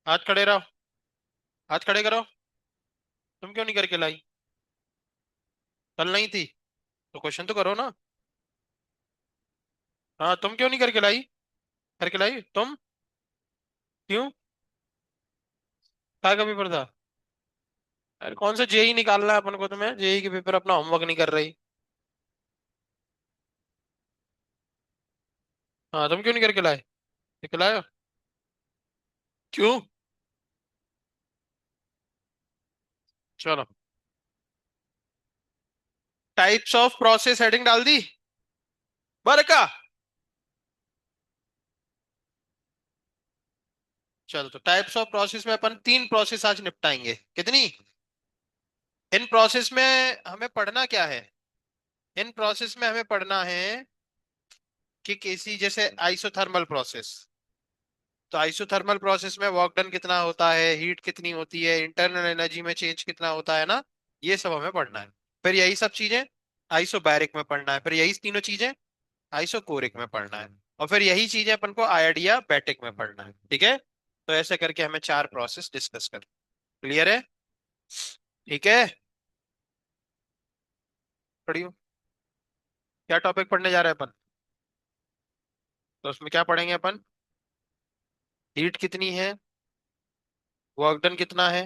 हाथ खड़े रहो। हाथ खड़े करो। तुम क्यों नहीं करके लाई? कल नहीं थी तो क्वेश्चन तो करो ना। हाँ, तुम क्यों नहीं करके लाई? करके लाई तुम? क्यों? क्या का पेपर था? अरे कौन सा जेई निकालना है अपन को? तुम्हें जेई के पेपर अपना होमवर्क नहीं कर रही? हाँ, तुम क्यों नहीं करके लाए? करके लाए? क्यों? चलो। टाइप्स ऑफ प्रोसेस हेडिंग डाल दी? बरका। चलो, तो टाइप्स ऑफ प्रोसेस में अपन तीन प्रोसेस आज निपटाएंगे। कितनी? इन प्रोसेस में हमें पढ़ना क्या है? इन प्रोसेस में हमें पढ़ना है कि किसी जैसे आइसोथर्मल प्रोसेस। तो आइसोथर्मल प्रोसेस में वर्क डन कितना होता है, हीट कितनी होती है, इंटरनल एनर्जी में चेंज कितना होता है ना। ये सब हमें पढ़ना है। फिर यही सब चीजें आइसोबैरिक में पढ़ना है। फिर यही तीनों चीजें आइसोकोरिक में पढ़ना है। और फिर यही चीजें अपन को आयोडियाबैटिक में पढ़ना है। ठीक है? तो ऐसे करके हमें चार प्रोसेस डिस्कस कर। क्लियर है? ठीक है। पढ़ियो। क्या टॉपिक पढ़ने जा रहे हैं अपन? तो उसमें क्या पढ़ेंगे अपन? हीट कितनी है, वर्क डन कितना है,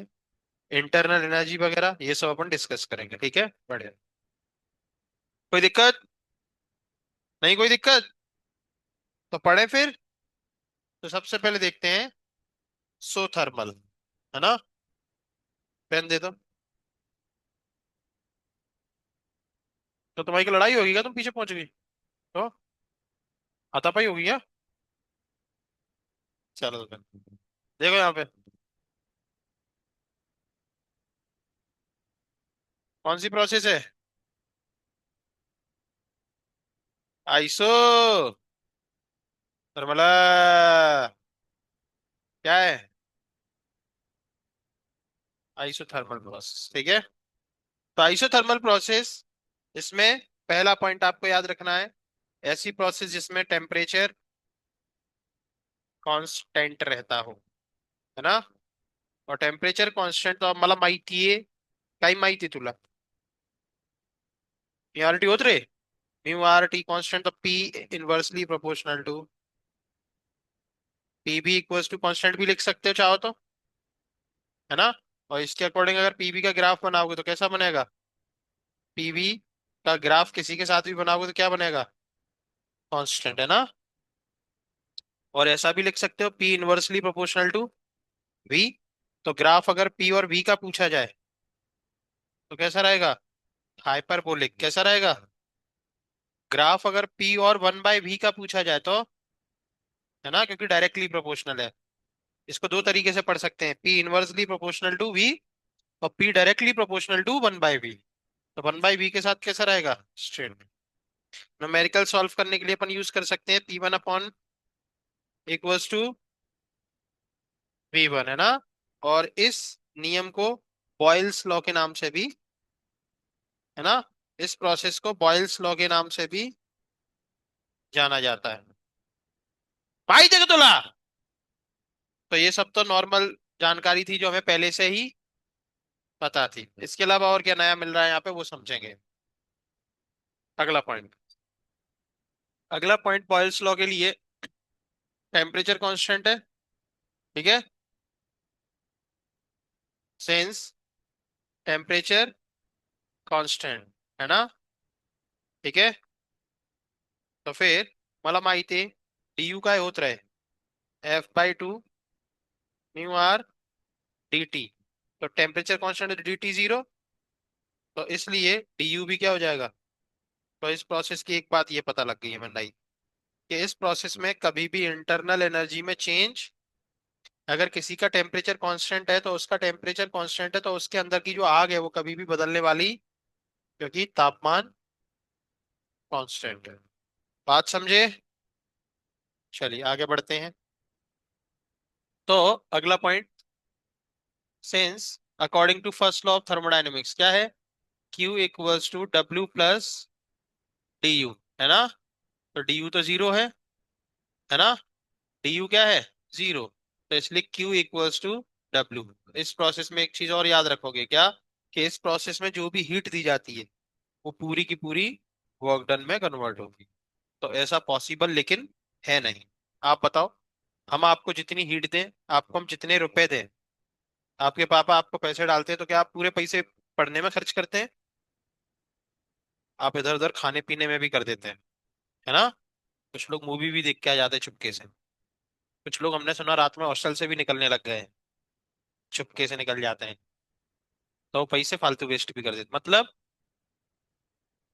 इंटरनल एनर्जी वगैरह, ये सब अपन डिस्कस करेंगे। ठीक है, बढ़िया। कोई दिक्कत? नहीं कोई दिक्कत? तो पढ़े फिर। तो सबसे पहले देखते हैं सोथर्मल। है ना? पेन दे दो। तो तुम्हारी की लड़ाई होगी क्या? तुम पीछे पहुंच गई तो? हाथापाई होगी क्या? चलो तो फिर देखो यहाँ पे। कौन सी प्रोसेस है? Iso thermal. क्या है? Isothermal process. ठीक है। तो आइसोथर्मल प्रोसेस, इसमें पहला पॉइंट आपको याद रखना है, ऐसी प्रोसेस जिसमें टेम्परेचर कांस्टेंट रहता हो। है ना? और टेम्परेचर कांस्टेंट तो मला माहिती आहे. काही माहिती तुला? म्यू होत रे. म्यू आर टी कांस्टेंट, तो P inversely proportional to P भी इक्वल्स टू कांस्टेंट भी लिख सकते हो चाहो तो। है ना? और इसके अकॉर्डिंग अगर पीवी का ग्राफ बनाओगे तो कैसा बनेगा? पीवी का ग्राफ किसी के साथ भी बनाओगे तो क्या बनेगा? कांस्टेंट। है ना? और ऐसा भी लिख सकते हो, P inversely proportional to V. तो ग्राफ अगर पी और वी का पूछा जाए तो कैसा रहेगा? हाइपरबोलिक। कैसा रहेगा? ग्राफ अगर पी और 1/v का पूछा जाए तो? है ना, क्योंकि डायरेक्टली प्रोपोर्शनल है। इसको दो तरीके से पढ़ सकते हैं, P inversely proportional to V और P directly proportional to 1/v। तो 1/v के साथ कैसा रहेगा? स्ट्रेट। न्यूमेरिकल सॉल्व करने के लिए अपन यूज कर सकते हैं P1 इक्वल्स टू V1। है ना? और इस नियम को बॉयल्स लॉ के नाम से भी, है ना, इस प्रोसेस को बॉयल्स लॉ के नाम से भी जाना जाता है। भाई जगतुल्ला। तो ये सब तो नॉर्मल जानकारी थी जो हमें पहले से ही पता थी। इसके अलावा और क्या नया मिल रहा है यहाँ पे वो समझेंगे। अगला पॉइंट। अगला पॉइंट बॉयल्स लॉ के लिए टेम्परेचर कांस्टेंट है। ठीक है? Sense temperature constant. है ना? ठीक है। तो फिर मला माहिती आहे डी यू काय होत रहे, F/2 mu R D T. तो टेम्परेचर कांस्टेंट है, डी टी जीरो। तो इसलिए डी यू भी क्या हो जाएगा? तो इस प्रोसेस की एक बात ये पता लग गई है मंडाई, कि इस प्रोसेस में कभी भी इंटरनल एनर्जी में चेंज, अगर किसी का टेम्परेचर कांस्टेंट है तो उसका टेम्परेचर कांस्टेंट है तो उसके अंदर की जो आग है वो कभी भी बदलने वाली, क्योंकि तापमान कांस्टेंट है। बात समझे? चलिए आगे बढ़ते हैं। तो अगला point, since according to first law of thermodynamics क्या है? Q equals to W plus D U. है ना? तो डी यू तो जीरो है। है ना? डी यू क्या है? जीरो। तो इसलिए Q इक्वल्स टू W। इस प्रोसेस में एक चीज और याद रखोगे क्या, कि इस प्रोसेस में जो भी हीट दी जाती है वो पूरी की पूरी वर्क डन में कन्वर्ट होगी। तो ऐसा पॉसिबल लेकिन है नहीं। आप बताओ, हम आपको जितनी हीट दें, आपको हम जितने रुपए दें, आपके पापा आपको पैसे डालते हैं तो क्या आप पूरे पैसे पढ़ने में खर्च करते हैं? आप इधर उधर खाने पीने में भी कर देते हैं, है ना? कुछ लोग मूवी भी देख के आ जाते हैं चुपके से। कुछ लोग हमने सुना रात में हॉस्टल से भी निकलने लग गए हैं, चुपके से निकल जाते हैं। तो वो पैसे फालतू वेस्ट भी कर देते, मतलब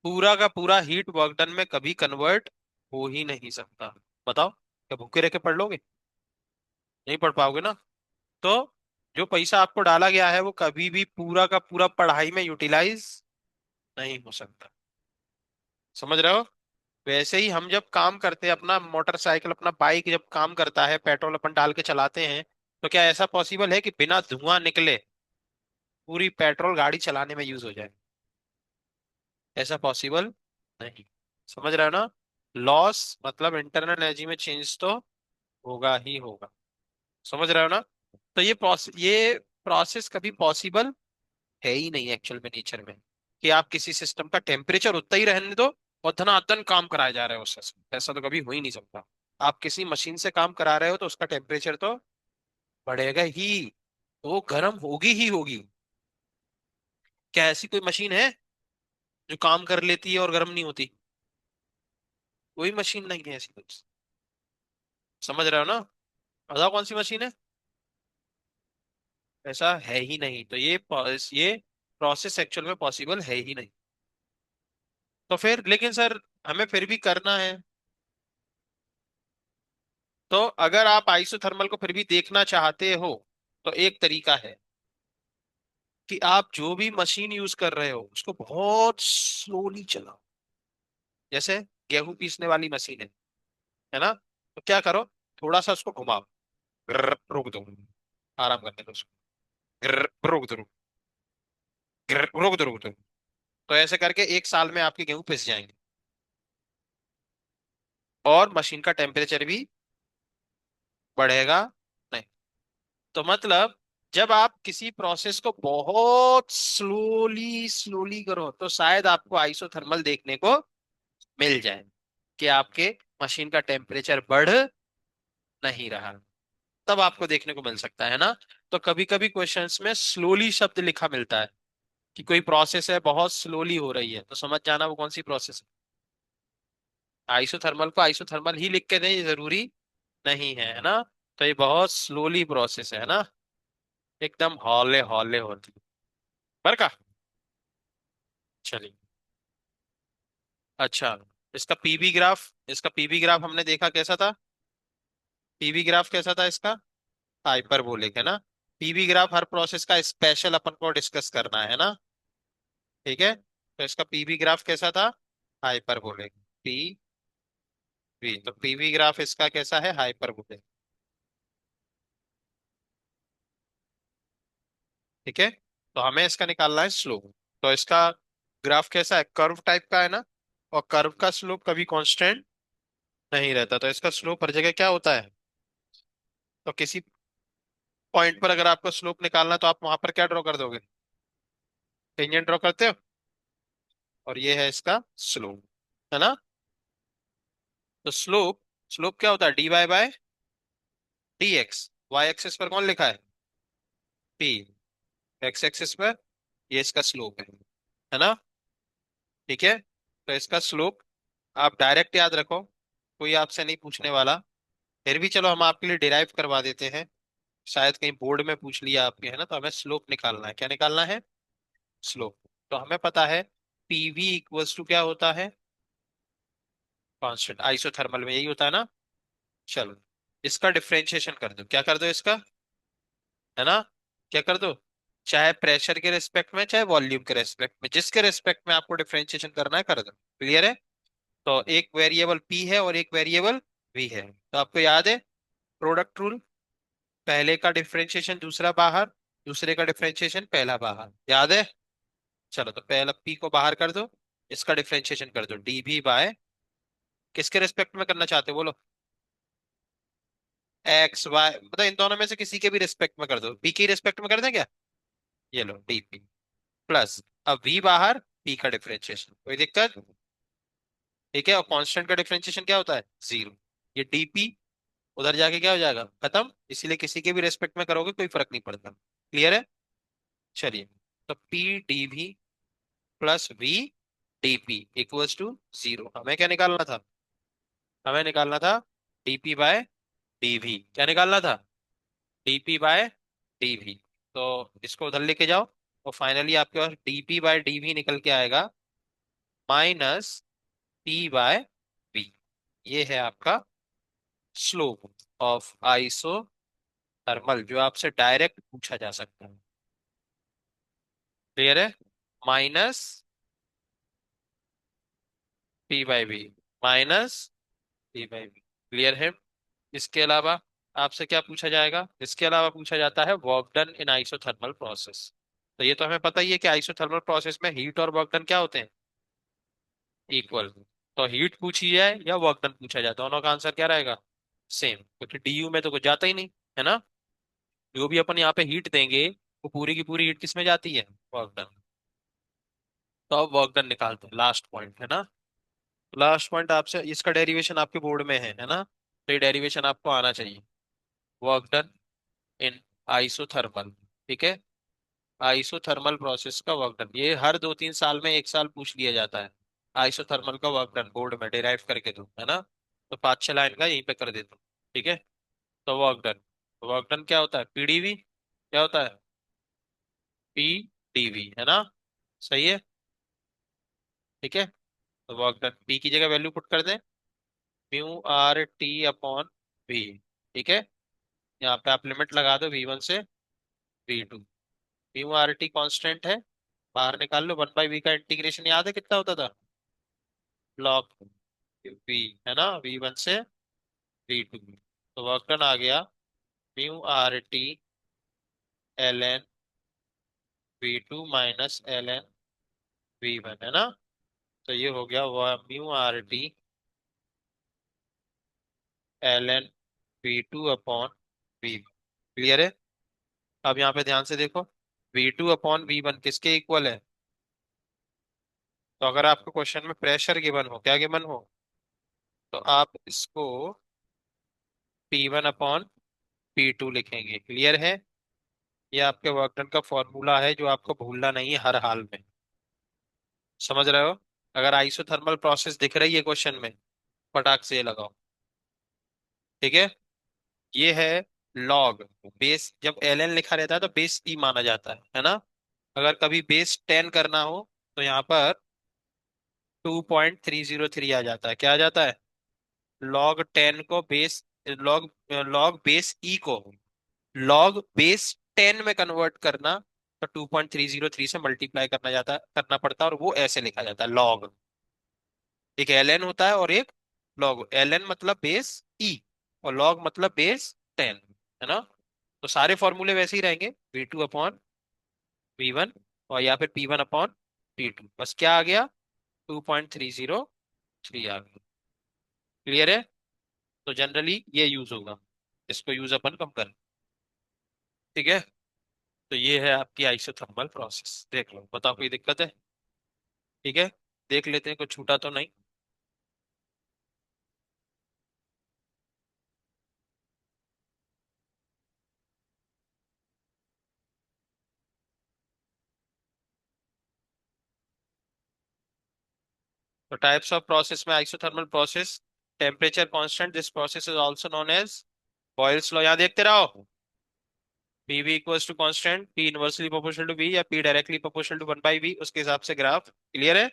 पूरा का पूरा हीट वर्क डन में कभी कन्वर्ट हो ही नहीं सकता। बताओ, क्या भूखे रह के पढ़ लोगे? नहीं पढ़ पाओगे ना। तो जो पैसा आपको डाला गया है वो कभी भी पूरा का पूरा पढ़ाई में यूटिलाइज नहीं हो सकता। समझ रहे हो? वैसे ही हम जब काम करते हैं, अपना मोटरसाइकिल अपना बाइक जब काम करता है, पेट्रोल अपन डाल के चलाते हैं, तो क्या ऐसा पॉसिबल है कि बिना धुआं निकले पूरी पेट्रोल गाड़ी चलाने में यूज हो जाए? ऐसा पॉसिबल नहीं। समझ रहे हो ना? लॉस मतलब इंटरनल एनर्जी में चेंज तो होगा ही होगा। समझ रहे हो ना? तो ये प्रोसेस कभी पॉसिबल है ही नहीं एक्चुअल में नेचर में, कि आप किसी सिस्टम का टेम्परेचर उतना ही रहने दो और धनाधन काम कराया जा रहा है उससे। ऐसा तो कभी हो ही नहीं सकता। आप किसी मशीन से काम करा रहे हो तो उसका टेम्परेचर तो बढ़ेगा ही, तो वो गर्म होगी ही होगी। क्या ऐसी कोई मशीन है जो काम कर लेती है और गर्म नहीं होती? कोई मशीन नहीं है ऐसी कुछ। समझ रहे हो ना? बताओ कौन सी मशीन है? ऐसा है ही नहीं। तो ये प्रोसेस एक्चुअल में पॉसिबल है ही नहीं। तो फिर लेकिन सर हमें फिर भी करना है। तो अगर आप आइसोथर्मल को फिर भी देखना चाहते हो तो एक तरीका है कि आप जो भी मशीन यूज कर रहे हो उसको बहुत स्लोली चलाओ। जैसे गेहूं पीसने वाली मशीन है ना? तो क्या करो, थोड़ा सा उसको घुमाओ, रोक दो, आराम करने दो उसको, रोक दो, रोक दो, रोक दो। तो ऐसे करके एक साल में आपके गेहूं पिस जाएंगे और मशीन का टेम्परेचर भी बढ़ेगा नहीं। तो मतलब जब आप किसी प्रोसेस को बहुत स्लोली स्लोली करो तो शायद आपको आइसोथर्मल देखने को मिल जाए, कि आपके मशीन का टेम्परेचर बढ़ नहीं रहा। तब आपको देखने को मिल सकता है ना? तो कभी कभी क्वेश्चंस में स्लोली शब्द लिखा मिलता है कि कोई प्रोसेस है बहुत स्लोली हो रही है, तो समझ जाना वो कौन सी प्रोसेस है। आइसोथर्मल को आइसोथर्मल ही लिख के दें ये जरूरी नहीं है ना? तो ये बहुत स्लोली प्रोसेस है ना, एकदम हौले हौले होती है। पर का चलिए। अच्छा, इसका पीवी ग्राफ हमने देखा कैसा था? पीवी ग्राफ कैसा था इसका? हाइपरबोलिक है ना? पीवी ग्राफ हर प्रोसेस का स्पेशल अपन को डिस्कस करना है ना? ठीक है, तो इसका पीवी ग्राफ कैसा था? हाइपरबोलिक। पीवी, तो पीवी ग्राफ इसका कैसा है? हाइपरबोलिक। ठीक है, तो हमें इसका निकालना है स्लोप। तो इसका ग्राफ कैसा है? कर्व टाइप का है ना? और कर्व का स्लोप कभी कांस्टेंट नहीं रहता, तो इसका स्लोप हर जगह क्या होता है? तो किसी पॉइंट पर अगर आपको स्लोप निकालना है तो आप वहां पर क्या ड्रॉ कर दोगे? टेंजेंट ड्रॉ करते हो, और ये है इसका स्लोप, है ना? तो स्लोप, स्लोप क्या होता है? D Y by D X. Y axis पर कौन लिखा है? पी। एक्स एक्सिस पर ये इसका स्लोप है ना? ठीक है, तो इसका स्लोप आप डायरेक्ट याद रखो, कोई आपसे नहीं पूछने वाला। फिर भी चलो हम आपके लिए डिराइव करवा देते हैं, शायद कहीं बोर्ड में पूछ लिया आपके, है ना? तो हमें स्लोप निकालना है। क्या निकालना है? स्लोप। तो हमें पता है पीवी इक्वल्स टू क्या होता है? कांस्टेंट। आइसोथर्मल में यही होता है ना? चलो, इसका डिफरेंशिएशन कर दो। क्या कर दो इसका, है ना? क्या कर दो, चाहे प्रेशर के रिस्पेक्ट में चाहे वॉल्यूम के रिस्पेक्ट में, जिसके रिस्पेक्ट में आपको डिफरेंशिएशन करना है कर दो। क्लियर है? तो एक वेरिएबल पी है और एक वेरिएबल वी है, तो आपको याद है प्रोडक्ट रूल, पहले का डिफरेंशिएशन दूसरा बाहर, दूसरे का डिफरेंशिएशन पहला बाहर, याद है? चलो, तो पहला पी को बाहर कर दो, इसका डिफरेंशिएशन कर दो डी भी बाय, किसके रिस्पेक्ट में करना चाहते हो बोलो? एक्स वाई मतलब इन दोनों में से किसी के भी रिस्पेक्ट में कर दो, पी के रिस्पेक्ट में कर दें क्या? ये लो डीपी प्लस, अब वी बाहर, पी का डिफरेंशिएशन, कोई दिक्कत? ठीक है, और कांस्टेंट का डिफरेंशिएशन क्या होता है? जीरो। ये डीपी उधर जाके क्या हो जाएगा? खत्म। इसीलिए किसी के भी रेस्पेक्ट में करोगे कोई फर्क नहीं पड़ता। क्लियर है? चलिए, तो P DV plus V DP equals to zero. हमें क्या निकालना था? हमें निकालना था डीपी बाय डीवी। क्या निकालना था? DP by DV. तो इसको उधर लेके जाओ, और फाइनली आपके पास डीपी बाय डीवी निकल के आएगा माइनस पी बाय वी। ये है आपका स्लोप ऑफ आइसोथर्मल, जो आपसे डायरेक्ट पूछा जा सकता है। क्लियर है? Minus P by V, minus P by V. Clear है? इसके अलावा आपसे क्या पूछा जाएगा? इसके अलावा पूछा जाता है work done in isothermal process. तो ये तो हमें पता ही है कि आइसोथर्मल प्रोसेस में हीट और वर्क डन क्या होते हैं? इक्वल। तो हीट पूछी जाए या वर्क डन पूछा जाए, दोनों का आंसर क्या रहेगा? सेम, क्योंकि डीयू में तो कुछ जाता ही नहीं है ना। जो भी अपन यहाँ पे हीट देंगे वो पूरी की पूरी हीट किस में जाती है? Work done. तो अब वर्क डन निकालते हैं, लास्ट पॉइंट है ना। लास्ट पॉइंट आपसे, इसका डेरिवेशन आपके बोर्ड में है ना, तो ये डेरिवेशन आपको आना चाहिए। वर्क डन इन आइसोथर्मल, ठीक है, आइसोथर्मल प्रोसेस का वर्क डन, ये हर 2-3 साल में एक साल पूछ लिया जाता है। आइसोथर्मल का वर्क डन बोर्ड में डिराइव करके दो, है ना। तो 5-6 लाइन का यहीं पे कर देता हूँ। ठीक है, तो वर्क डन क्या होता है? पीडीवी। क्या होता है? पीडीवी, है ना। सही है। ठीक है, तो वर्क डन पी की जगह वैल्यू पुट कर दें, mu R T upon V. ठीक है, यहाँ पे आप लिमिट लगा दो V1 से V2। Mu R T constant है, बाहर निकाल लो। 1/v का इंटीग्रेशन याद है कितना होता था? लॉग वी, है ना, V1 से V2। तो वर्क डन आ गया mu R T L N V2 minus L N V1, है ना। तो ये हो गया वह mu R T L N V2 upon V1। Clear है? अब यहाँ पे ध्यान से देखो, V2 अपॉन V1 किसके इक्वल है? तो अगर आपको क्वेश्चन में प्रेशर गिवन हो, क्या गिवन हो, तो आप इसको P1 अपॉन P2 लिखेंगे। क्लियर है? ये आपके वर्क डन का फॉर्मूला है जो आपको भूलना नहीं है हर हाल में। समझ रहे हो? अगर आइसोथर्मल प्रोसेस दिख रही है क्वेश्चन में, फटाक से ये लगाओ। ठीक है, ये है लॉग। बेस जब ln लिखा रहता है तो बेस ई माना जाता है ना। अगर कभी बेस 10 करना हो तो यहाँ पर 2.303 आ जाता है। क्या आ जाता है? लॉग 10 को बेस, लॉग लॉग बेस ई को लॉग बेस 10 में कन्वर्ट करना, तो 2.303 से मल्टीप्लाई करना पड़ता है, और वो ऐसे लिखा जाता है लॉग। एक ln होता है और एक लॉग। ln मतलब बेस ई, और लॉग मतलब बेस 10, है ना। तो सारे फॉर्मूले वैसे ही रहेंगे, V2 अपॉन V1, और या फिर P1 अपॉन P2। बस क्या आ गया? 2.303 आ गया। क्लियर है? तो जनरली ये यूज होगा, इसको यूज अपन कम कर। ठीक है, तो ये है आपकी आइसोथर्मल प्रोसेस। देख लो, बताओ कोई दिक्कत है? ठीक है, देख लेते हैं कुछ छूटा तो नहीं। तो टाइप्स ऑफ प्रोसेस में isothermal process, temperature constant, this process is also known as Boyle's law. यहाँ देखते रहो, P V equals to constant, P inversely proportional to V या P directly proportional to 1/v, उसके हिसाब से ग्राफ। क्लियर है?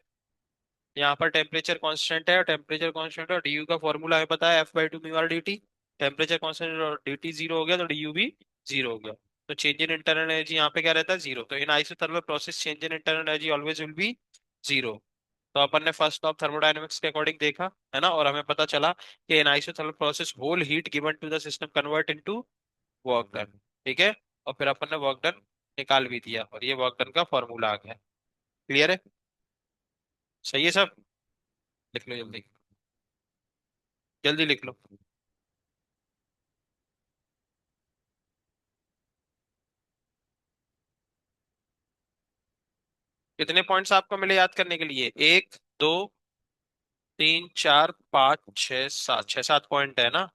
यहाँ पर टेम्परेचर कांस्टेंट है, और टेम्परेचर कांस्टेंट और डीयू का फॉर्मूला हमें पता है, F/2 mu R D T. Temperature constant और dt जीरो हो गया तो डीयू भी जीरो हो गया। तो चेंज इन इंटरनल एनर्जी यहाँ पे क्या रहता है? जीरो। तो in isothermal process change in internal energy always will be zero. तो अपन ने फर्स्ट ऑफ थर्मोडायनेमिक्स के अकॉर्डिंग देखा, है ना, और हमें पता चला कि in isothermal process whole heat given to the system convert into work done. ठीक है, और फिर अपन ने वर्क डन निकाल भी दिया, और ये वर्क डन का फॉर्मूला आ गया। क्लियर है? सही है सब? लिख लो जल्दी, जल्दी लिख लो। कितने पॉइंट्स आपको मिले याद करने के लिए? एक, दो, तीन, चार, पाँच, छः, सात, छः सात पॉइंट है ना?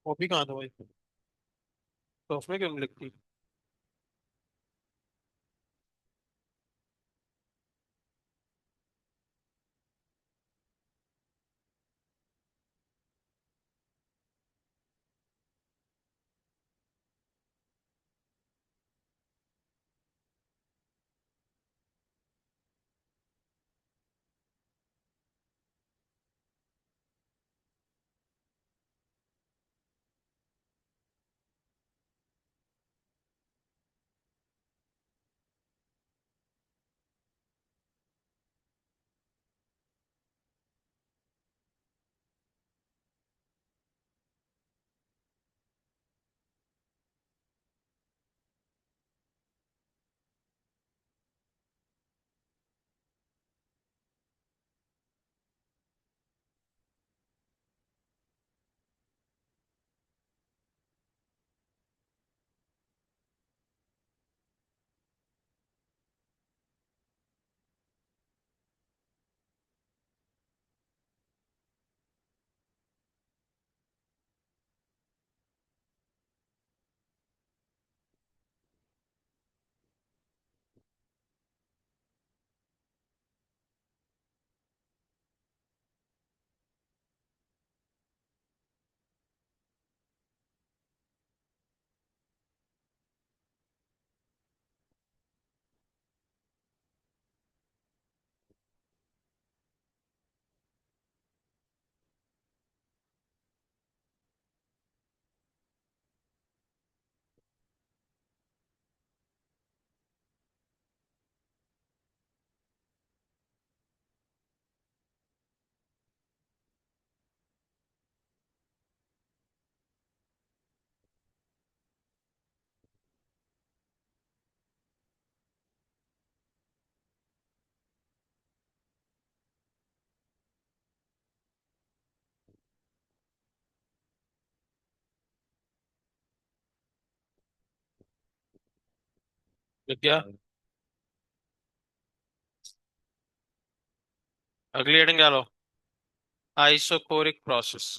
कॉपी कहाँ था भाई? तो उसमें क्यों नहीं लिखती? लिख गया। अगली हेडिंग क्या लो? Isochoric process.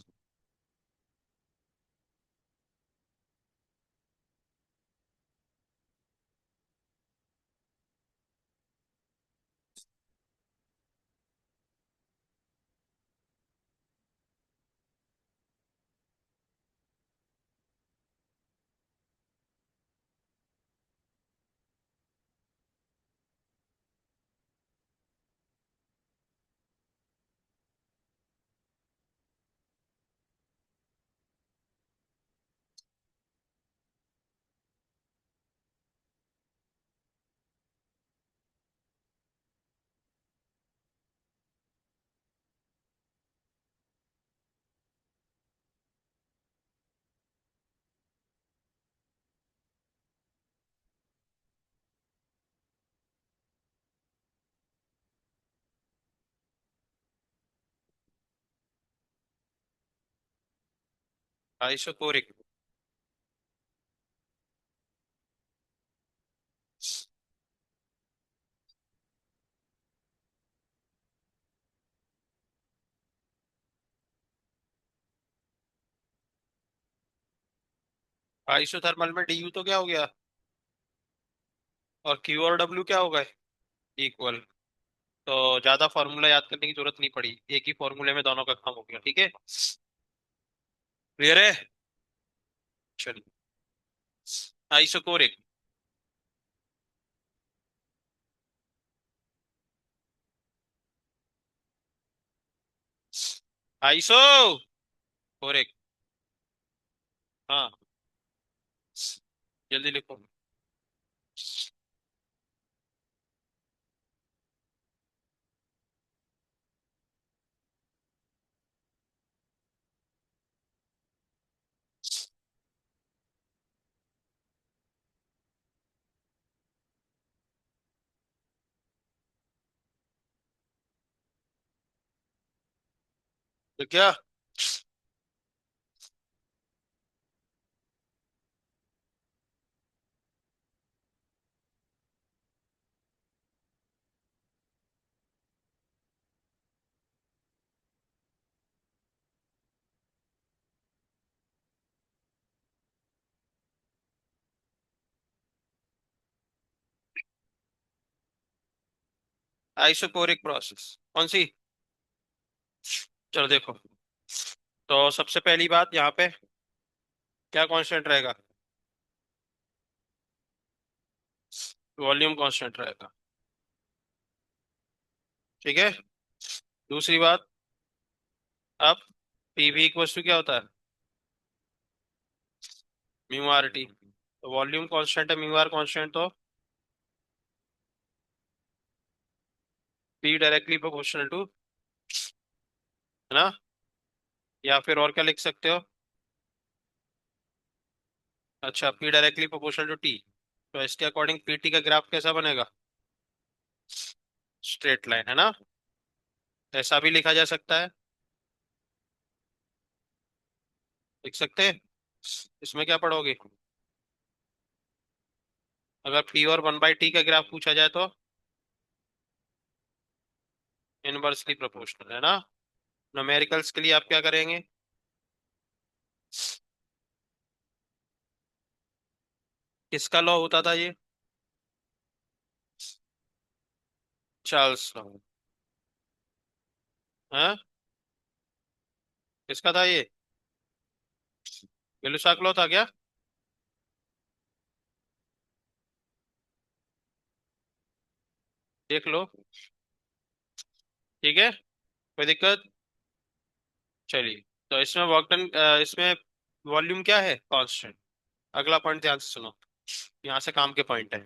आइसोकोरिक। आइसोथर्मल में डीयू तो क्या हो गया, और क्यू और डब्ल्यू क्या होगा, इक्वल। तो ज्यादा फॉर्मूला याद करने की जरूरत नहीं पड़ी, एक ही फॉर्मूले में दोनों का काम हो गया, ठीक है। क्लियर है। चलिए, आइसोकोरिक। आइसोकोरिक। हाँ, जल्दी लिखो। तो क्या, आइसोकोरिक प्रोसेस कौन सी। चलो देखो, तो सबसे पहली बात यहाँ पे क्या कांस्टेंट रहेगा, वॉल्यूम कांस्टेंट रहेगा, ठीक है। दूसरी बात, अब पीवी इक्वल टू क्या होता है, म्यू आर टी। तो वॉल्यूम कांस्टेंट है, म्यू आर कांस्टेंट, तो पी डायरेक्टली प्रोपोर्शनल टू, है ना। या फिर और क्या लिख सकते हो, अच्छा, P directly proportional to T. तो इसके अकॉर्डिंग पीटी का ग्राफ कैसा बनेगा, स्ट्रेट लाइन, है ना। ऐसा भी लिखा जा सकता है, लिख सकते हैं। इसमें क्या पढ़ोगे, अगर पी और वन बाई टी का ग्राफ पूछा जाए तो इनवर्सली प्रोपोर्शनल, है ना। न्यूमेरिकल्स के लिए आप क्या करेंगे, किसका लॉ होता था ये, चार्ल्स लॉ, है। किसका था ये, विलुसाक लॉ था क्या। देख लो, ठीक है, कोई दिक्कत। चलिए, तो इसमें वर्क डन, इसमें वॉल्यूम क्या है, कांस्टेंट। अगला पॉइंट ध्यान से सुनो, यहाँ से काम के पॉइंट है।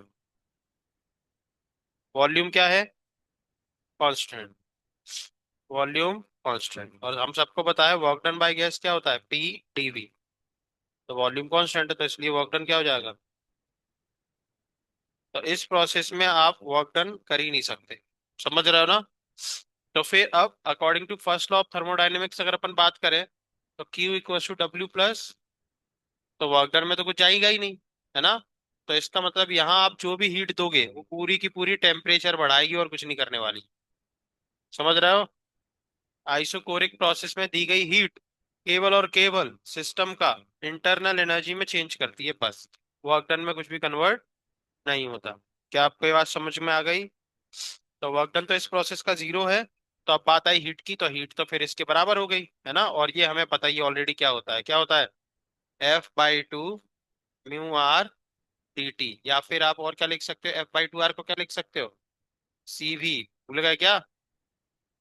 वॉल्यूम क्या है, कांस्टेंट, वॉल्यूम कांस्टेंट, और हम सबको पता है वर्क डन बाय गैस क्या होता है, पी डीवी। तो वॉल्यूम कांस्टेंट है, तो इसलिए वर्क डन क्या हो जाएगा। तो इस प्रोसेस में आप वर्क डन कर ही नहीं सकते, समझ रहे हो ना। तो फिर अब according to first law of thermodynamics अगर अपन बात करें, तो Q equal to W plus, तो वर्क डन में तो कुछ जाएगा ही नहीं, है ना। तो इसका मतलब यहाँ आप जो भी हीट दोगे वो पूरी की पूरी टेम्परेचर बढ़ाएगी और कुछ नहीं करने वाली, समझ रहे हो। आइसोकोरिक प्रोसेस में दी गई हीट केवल और केवल सिस्टम का इंटरनल एनर्जी में चेंज करती है, बस। वर्क डन में कुछ भी कन्वर्ट नहीं होता। क्या आपको ये बात समझ में आ गई। तो वर्क डन तो इस प्रोसेस का जीरो है। तो अब बात आई हीट की, तो हीट तो फिर इसके बराबर हो गई, है ना। और ये हमें पता ही ऑलरेडी क्या होता है, क्या होता है, F/2 mu R D T. या फिर आप और क्या लिख सकते हो, F/2 R को क्या लिख सकते हो, सी वी, भूल गए क्या,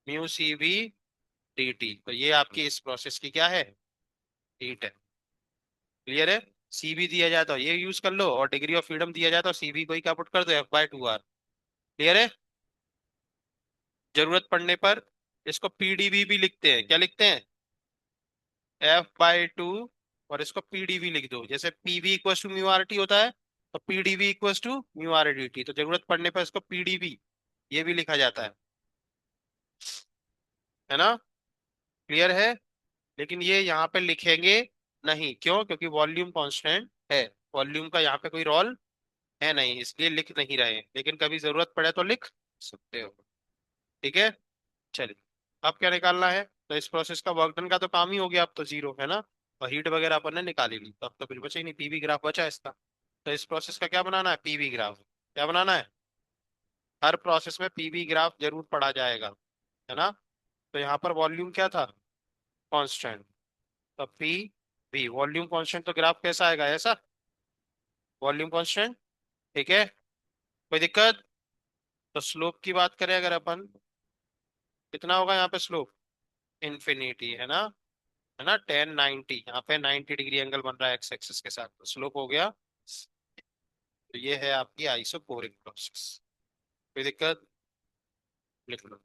mu C V D T. तो ये आपकी इस प्रोसेस की क्या है, हीट है। क्लियर है। सी भी दिया जाए तो ये यूज कर लो, और डिग्री ऑफ फ्रीडम दिया जाए तो सी भी को ही क्या पुट कर दो, F/2 R। क्लियर है। जरूरत पड़ने पर इसको पीडीवी भी लिखते हैं, क्या लिखते हैं, F/2, और इसको पीडीवी लिख दो। जैसे PV equal to mu R T होता है, तो PDV equal to mu R D T. तो जरूरत पड़ने पर इसको पीडीवी ये भी लिखा जाता है ना। क्लियर है। लेकिन ये यहाँ पे लिखेंगे नहीं, क्यों? क्योंकि वॉल्यूम कांस्टेंट है। वॉल्यूम का यहाँ पे कोई रोल है नहीं, इसलिए लिख नहीं रहे, लेकिन कभी जरूरत पड़े तो लिख सकते हो। ठीक है, चलिए। अब क्या निकालना है? तो इस प्रोसेस का वर्क डन का तो काम ही हो गया, अब तो जीरो है ना। और हीट वगैरह अपन ने निकाल ही ली, तो अब तो कुछ बचा ही नहीं, पीवी ग्राफ बचा इसका। तो इस प्रोसेस का क्या बनाना है? PV graph. क्या बनाना है? हर प्रोसेस में पीवी ग्राफ जरूर पढ़ा जाएगा, है ना। तो यहाँ पर वॉल्यूम क्या था? कांस्टेंट। तो पी वी, वॉल्यूम कांस्टेंट, तो ग्राफ कैसा आएगा? ऐसा, वॉल्यूम कांस्टेंट। ठीक है, कोई दिक्कत? तो स्लोप की बात करें अगर अपन, कितना होगा यहाँ पे स्लोप? इन्फिनिटी, है ना। है ना, 1090, यहाँ पे 90 डिग्री एंगल बन रहा है एक्स एक्सिस के साथ, तो स्लोप हो गया। तो ये है आपकी आइसोकोरिक प्रोसेस। कोई दिक्कत? लिख लो।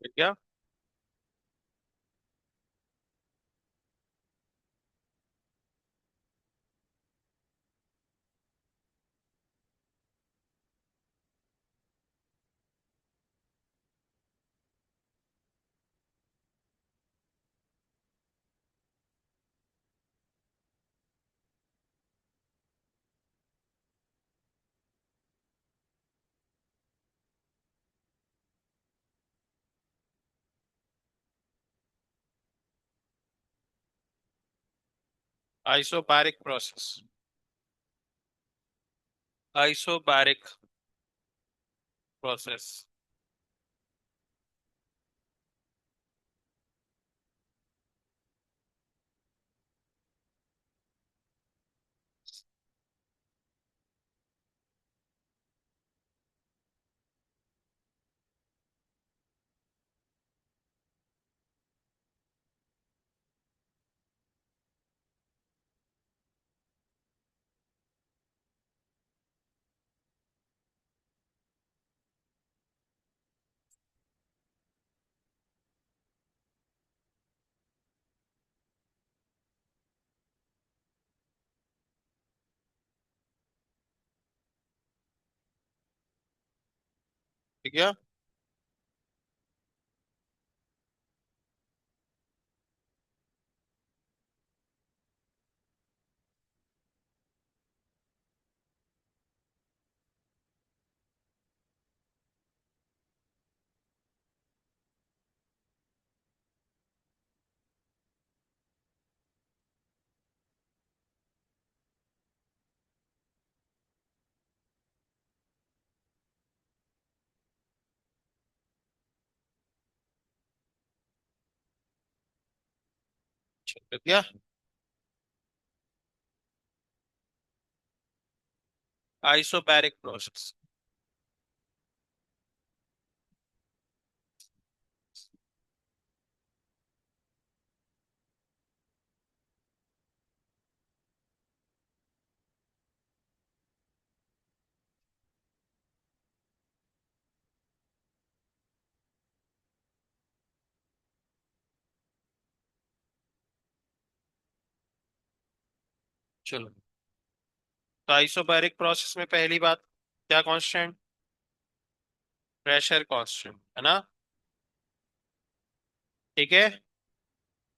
ठीक है, आइसोबैरिक प्रोसेस। Isobaric process. ठीक है, लिख लिया। Isobaric process. चलो, तो आइसोबैरिक प्रोसेस में पहली बात, क्या कांस्टेंट? प्रेशर कांस्टेंट, है ना? ठीक है।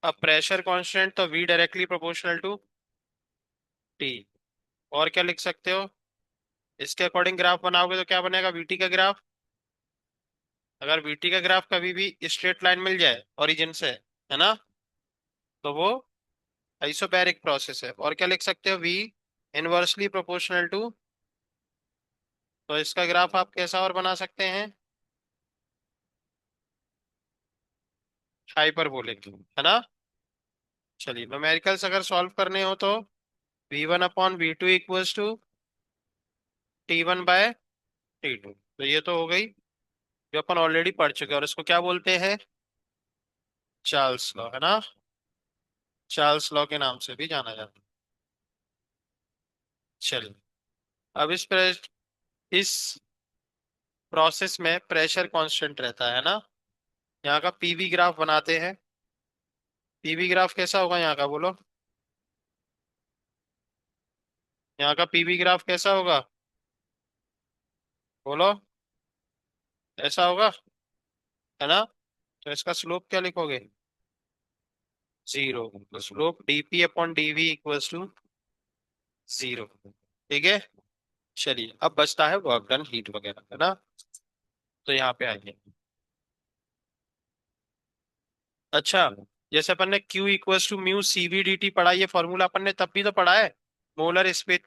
अब प्रेशर कांस्टेंट तो V directly proportional to T। और क्या लिख सकते हो? इसके अकॉर्डिंग ग्राफ बनाओगे तो क्या बनेगा? VT का ग्राफ। अगर VT का ग्राफ कभी भी स्ट्रेट लाइन मिल जाए ओरिजिन से, है ना, तो वो आइसोबैरिक प्रोसेस है। और क्या लिख सकते हो? V inversely proportional to. तो इसका ग्राफ आप कैसा और बना सकते हैं? हाइपरबोलिक, है ना? चलिए, न्यूमेरिकल्स अगर सॉल्व करने हो तो V1/V2 इक्वल्स टू T1/T2। तो ये तो हो गई, जो अपन ऑलरेडी पढ़ चुके हैं, और इसको क्या बोलते हैं? चार्ल्स लॉ, है ना? चार्ल्स लॉ के नाम से भी जाना जाता है। चलिए, अब इस प्रोसेस में प्रेशर कांस्टेंट रहता है ना? यहाँ का पीवी ग्राफ बनाते हैं। पीवी ग्राफ कैसा होगा यहाँ का, बोलो? यहाँ का पीवी ग्राफ कैसा होगा, बोलो? ऐसा होगा, है ना? तो इसका स्लोप क्या लिखोगे? जीरो। तो slope dp/dv equals to zero. ठीक है। चलिए, अब बचता है वर्क डन, हीट वगैरह, है ना? तो यहाँ पे आइए। अच्छा, जैसे अपन ने Q equals to mu CV D T पढ़ा, ये फॉर्मूला अपन ने तब भी तो पढ़ा है, मोलर स्पेस।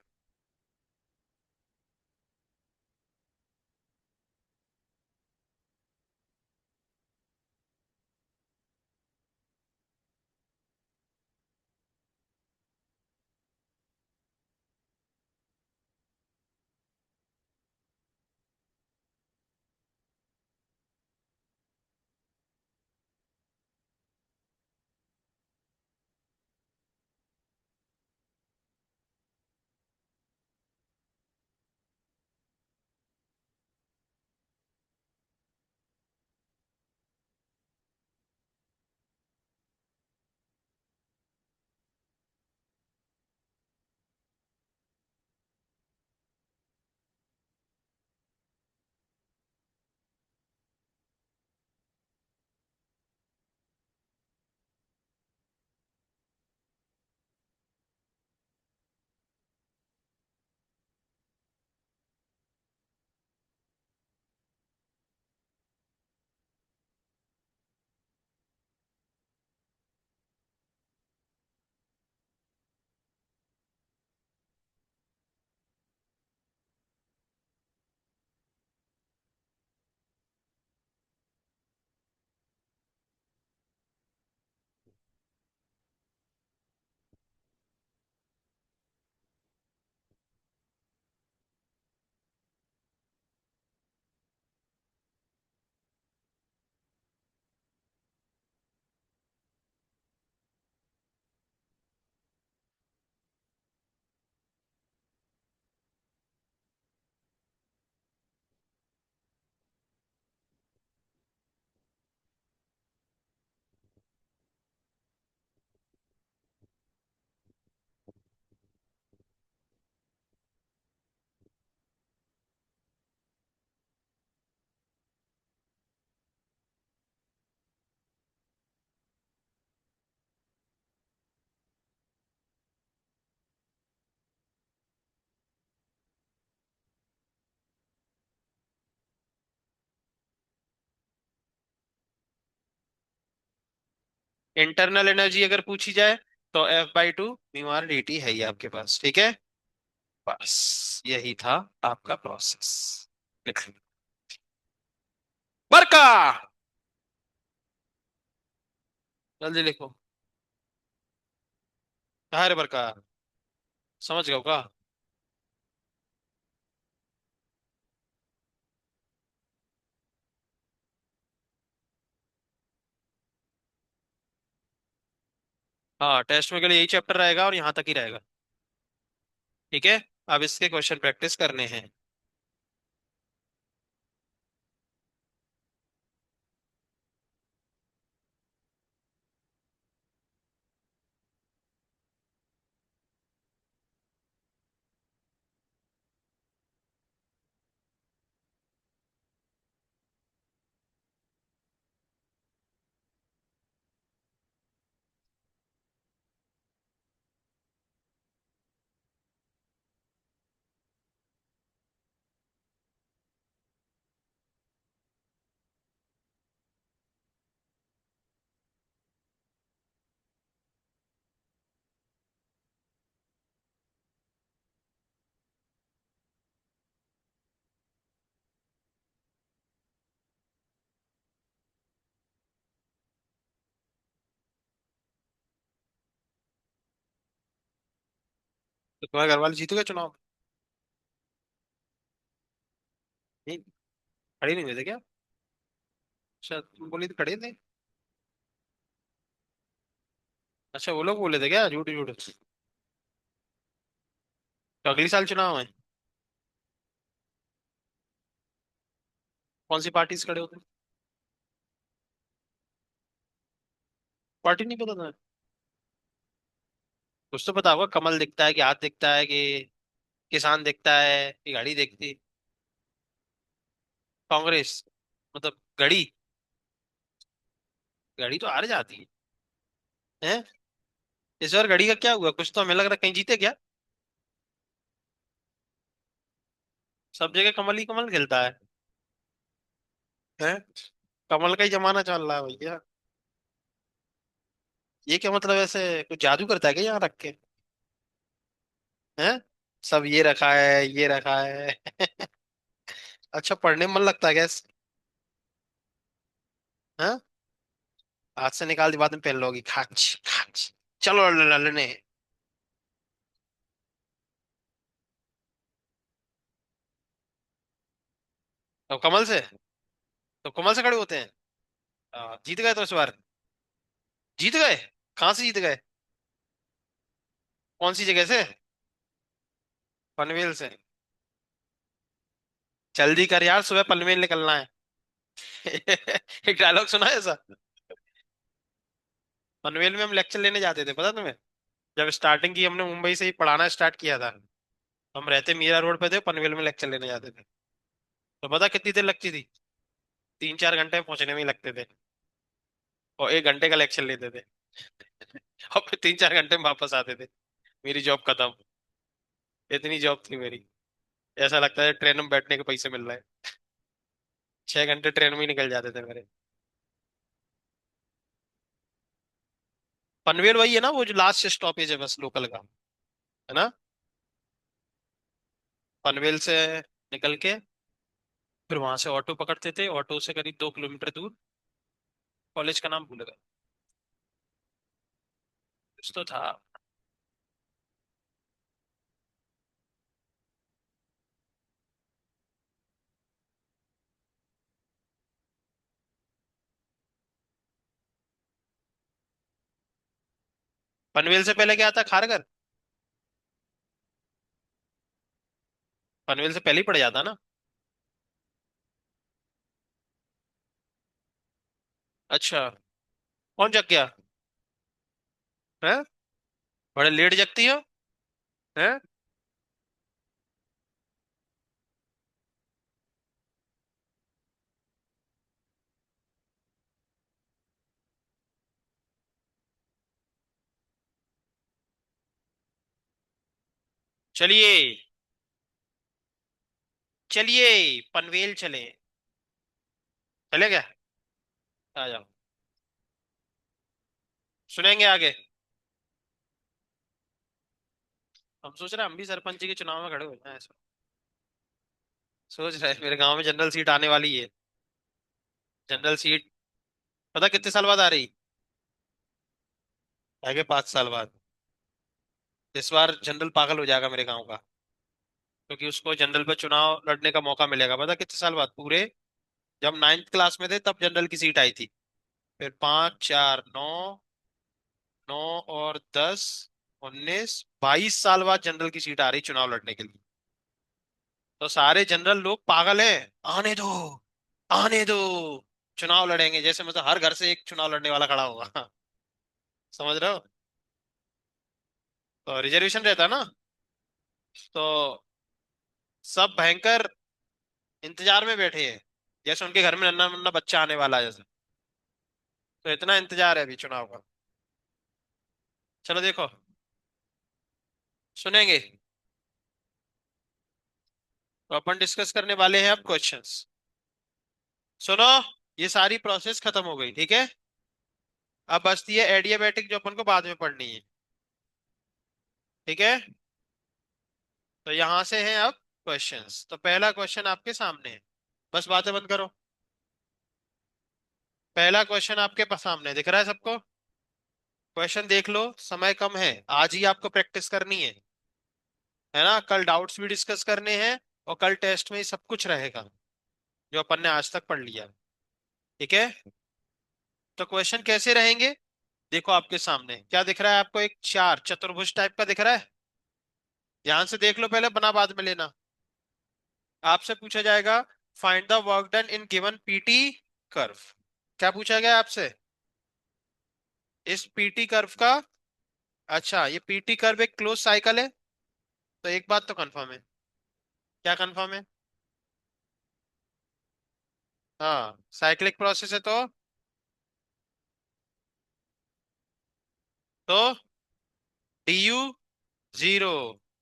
इंटरनल एनर्जी अगर पूछी जाए तो F/2 mu R D T है ये आपके पास, ठीक है? बस यही था आपका प्रोसेस। बरका, जल्दी लिखो। हर का। समझ गए का। हाँ, टेस्ट में के लिए यही चैप्टर रहेगा और यहाँ तक ही रहेगा। ठीक है। अब इसके क्वेश्चन प्रैक्टिस करने हैं। तो तुम्हारे घर वाले जीत गए चुनाव? नहीं, खड़े नहीं हुए थे क्या? अच्छा, तुम बोली तो खड़े थे। अच्छा, वो लोग बोले थे क्या झूठ झूठ? तो अगली साल चुनाव है? कौन सी पार्टी से खड़े होते? पार्टी नहीं पता था? कुछ तो पता होगा, कमल दिखता है कि हाथ दिखता है कि किसान दिखता है कि गाड़ी दिखती? कांग्रेस? मतलब घड़ी? घड़ी तो हार जाती है हैं? इस बार घड़ी का क्या हुआ? कुछ तो हमें लग रहा है कहीं जीते क्या? सब जगह कमल ही कमल खिलता है। हैं? कमल का ही जमाना चल रहा है भैया। ये क्या मतलब, ऐसे कुछ जादू करता है क्या यहाँ रख के? हैं? सब ये रखा है, ये रखा है। अच्छा, पढ़ने में मन लगता है गैस? हाँ। हाथ से निकाल दी, बाद में पहन लोगी, खाच खाच। चलो लड़ने। तो कमल से? तो कमल से खड़े होते हैं। जीत गए तो इस बार? जीत गए? कहाँ से जीत गए? कौन सी जगह से? पनवेल से? जल्दी कर यार, सुबह पनवेल निकलना है। एक डायलॉग सुना है ऐसा? पनवेल में हम लेक्चर लेने जाते थे, पता तुम्हें? जब स्टार्टिंग की हमने मुंबई से ही पढ़ाना स्टार्ट किया था। हम रहते मीरा रोड पे थे, पनवेल में लेक्चर लेने जाते थे। तो पता कितनी देर लगती थी? 3-4 घंटे पहुंचने में ही लगते थे। और 1 घंटे का लेक्चर लेते थे। और फिर 3-4 घंटे में वापस आते थे। मेरी जॉब खत्म। इतनी जॉब थी मेरी। ऐसा लगता है ट्रेन में बैठने के पैसे मिल रहे हैं। 6 घंटे ट्रेन में ही निकल जाते थे मेरे। पनवेल वही है ना, वो जो लास्ट स्टॉपेज है बस लोकल का? है ना? पनवेल से निकल के फिर वहां से ऑटो पकड़ते थे, ऑटो से करीब 2 किलोमीटर दूर। कॉलेज का नाम भूल गए। कुछ तो था। पनवेल से पहले क्या आता? खारगर? पनवेल से पहले ही पड़ जाता ना? अच्छा। कौन जग गया? है? बड़े लेट जगती हो? है? चलिए। चलिए, पनवेल चले। चले क्या? आ जाओ। सुनेंगे आगे। हम सोच रहे हैं हम भी सरपंच के चुनाव में खड़े हो जाए ऐसा। सोच रहे हैं, मेरे गांव में जनरल सीट आने वाली है। General seat. पता कितने साल बाद आ रही? आगे 5 साल बाद। इस बार जनरल पागल हो जाएगा मेरे गांव का, क्योंकि उसको जनरल पे चुनाव लड़ने का मौका मिलेगा। पता कितने साल बाद? पूरे जब 9th क्लास में थे तब जनरल की सीट आई थी। फिर 5 4 9, 9 और 10 19 22 साल बाद जनरल की सीट आ रही चुनाव लड़ने के लिए। तो सारे जनरल लोग पागल हैं, आने दो, आने दो, चुनाव लड़ेंगे। जैसे मतलब हर घर से एक चुनाव लड़ने वाला खड़ा होगा। समझ रहे हो? तो रिजर्वेशन रहता ना, तो सब भयंकर इंतजार में बैठे हैं, जैसे उनके घर में नन्ना मुन्ना बच्चा आने वाला है जैसे। तो इतना इंतजार है अभी चुनाव का। चलो देखो, सुनेंगे। तो अपन डिस्कस करने वाले हैं अब क्वेश्चंस। सुनो, ये सारी प्रोसेस खत्म हो गई, ठीक है। अब बचती है एडियाबैटिक, जो अपन को बाद में पढ़नी है, ठीक है। तो यहां से हैं अब क्वेश्चंस। तो पहला क्वेश्चन आपके सामने है, बस बातें बंद करो। पहला क्वेश्चन आपके सामने दिख रहा है सबको? क्वेश्चन देख लो, समय कम है, आज ही आपको प्रैक्टिस करनी है ना। कल डाउट्स भी डिस्कस करने हैं, और कल टेस्ट में ही सब कुछ रहेगा जो अपन ने आज तक पढ़ लिया, ठीक है। तो क्वेश्चन कैसे रहेंगे? देखो आपके सामने क्या दिख रहा है आपको, एक चार चतुर्भुज टाइप का दिख रहा है। ध्यान से देख लो पहले, बना बाद में लेना। आपसे पूछा जाएगा, find the work done in given PT curve. क्या पूछा गया आपसे? इस पीटी कर्व का। अच्छा, ये पीटी कर्व एक क्लोज साइकिल है, तो एक बात तो कंफर्म है। क्या कंफर्म है? हाँ, साइक्लिक प्रोसेस है, तो डी यू जीरो।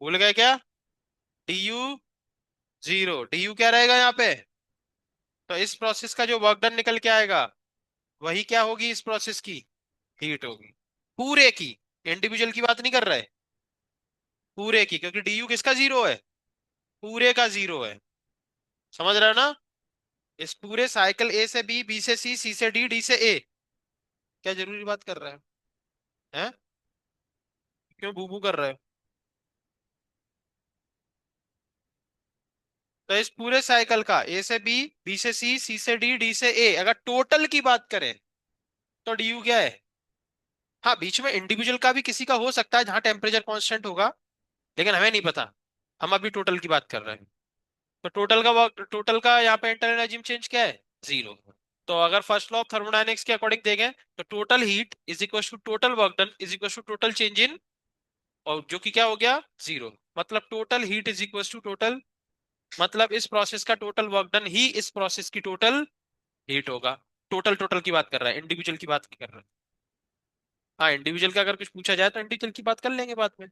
भूल गए क्या? D you zero, D you क्या रहेगा यहाँ पे? तो इस प्रोसेस का जो वर्क डन निकल के आएगा, वही क्या होगी इस प्रोसेस की? हीट होगी, पूरे की। इंडिविजुअल की बात नहीं कर रहे, पूरे की, क्योंकि डी यू किसका जीरो है? पूरे का जीरो है। समझ रहे हो ना? इस पूरे साइकिल ए से बी, बी से सी, सी से डी, डी से ए। क्या जरूरी बात कर रहे हो? हैं? क्यों बू बू कर रहे हो? तो इस पूरे साइकिल का ए से बी, बी से सी, सी से डी, डी से ए, अगर टोटल की बात करें तो डी यू क्या है? हाँ, बीच में इंडिविजुअल का भी किसी का हो सकता है जहां टेम्परेचर कांस्टेंट होगा, लेकिन हमें नहीं पता। हम अभी टोटल की बात कर रहे हैं। तो टोटल का वर्क, टोटल का यहाँ पे इंटरनल एनर्जी चेंज क्या है? जीरो। तो अगर फर्स्ट लॉ ऑफ थर्मोडायनेमिक्स के अकॉर्डिंग देखें, तो total heat is equal to total work done is equal to total change in, और जो कि क्या हो गया? जीरो। मतलब total heat is equal to total, मतलब इस प्रोसेस का टोटल वर्क डन ही इस प्रोसेस की टोटल हीट होगा। टोटल टोटल की बात कर रहा है, इंडिविजुअल की बात नहीं कर रहा है। हाँ, इंडिविजुअल का अगर कुछ पूछा जाए तो इंडिविजुअल की बात कर लेंगे बाद में।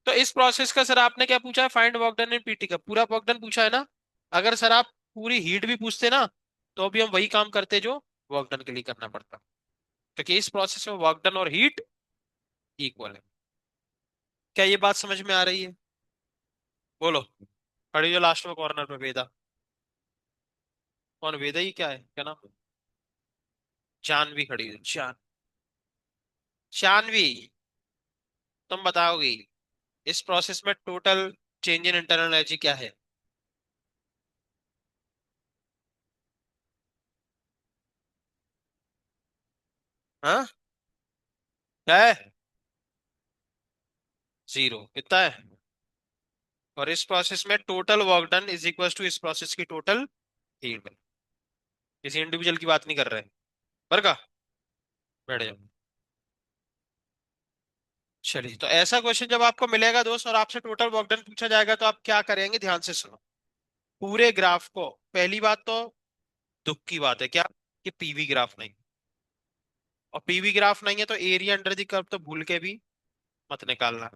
तो इस प्रोसेस का सर आपने क्या पूछा है? Find work done in PT का पूरा वर्क डन पूछा है ना। अगर सर आप पूरी हीट भी पूछते ना, तो भी हम वही काम करते जो वर्क डन के लिए करना पड़ता, क्योंकि इस प्रोसेस में वर्क डन और हीट इक्वल है। क्या ये बात समझ में आ रही है? बोलो। खड़ी जो लास्ट में कॉर्नर पे, वेदा। कौन वेदा? ही क्या है, क्या नाम है? जानवी खड़ी है, जानवी। तुम बताओगी इस प्रोसेस में total change in internal energy क्या है? हाँ, क्या है? जीरो, कितना है? और इस प्रोसेस में total work done is equal to इस प्रोसेस की टोटल हीट। किसी इंडिविजुअल की बात नहीं कर रहे। पर का बैठ जाओ। चलिए, तो ऐसा क्वेश्चन जब आपको मिलेगा दोस्त, और आपसे टोटल वर्क डन पूछा जाएगा, तो आप क्या करेंगे? ध्यान से सुनो। पूरे ग्राफ को, पहली बात तो दुख की बात है क्या, कि पीवी ग्राफ नहीं। और पीवी ग्राफ नहीं है तो एरिया अंडर द कर्व तो भूल के भी मत निकालना।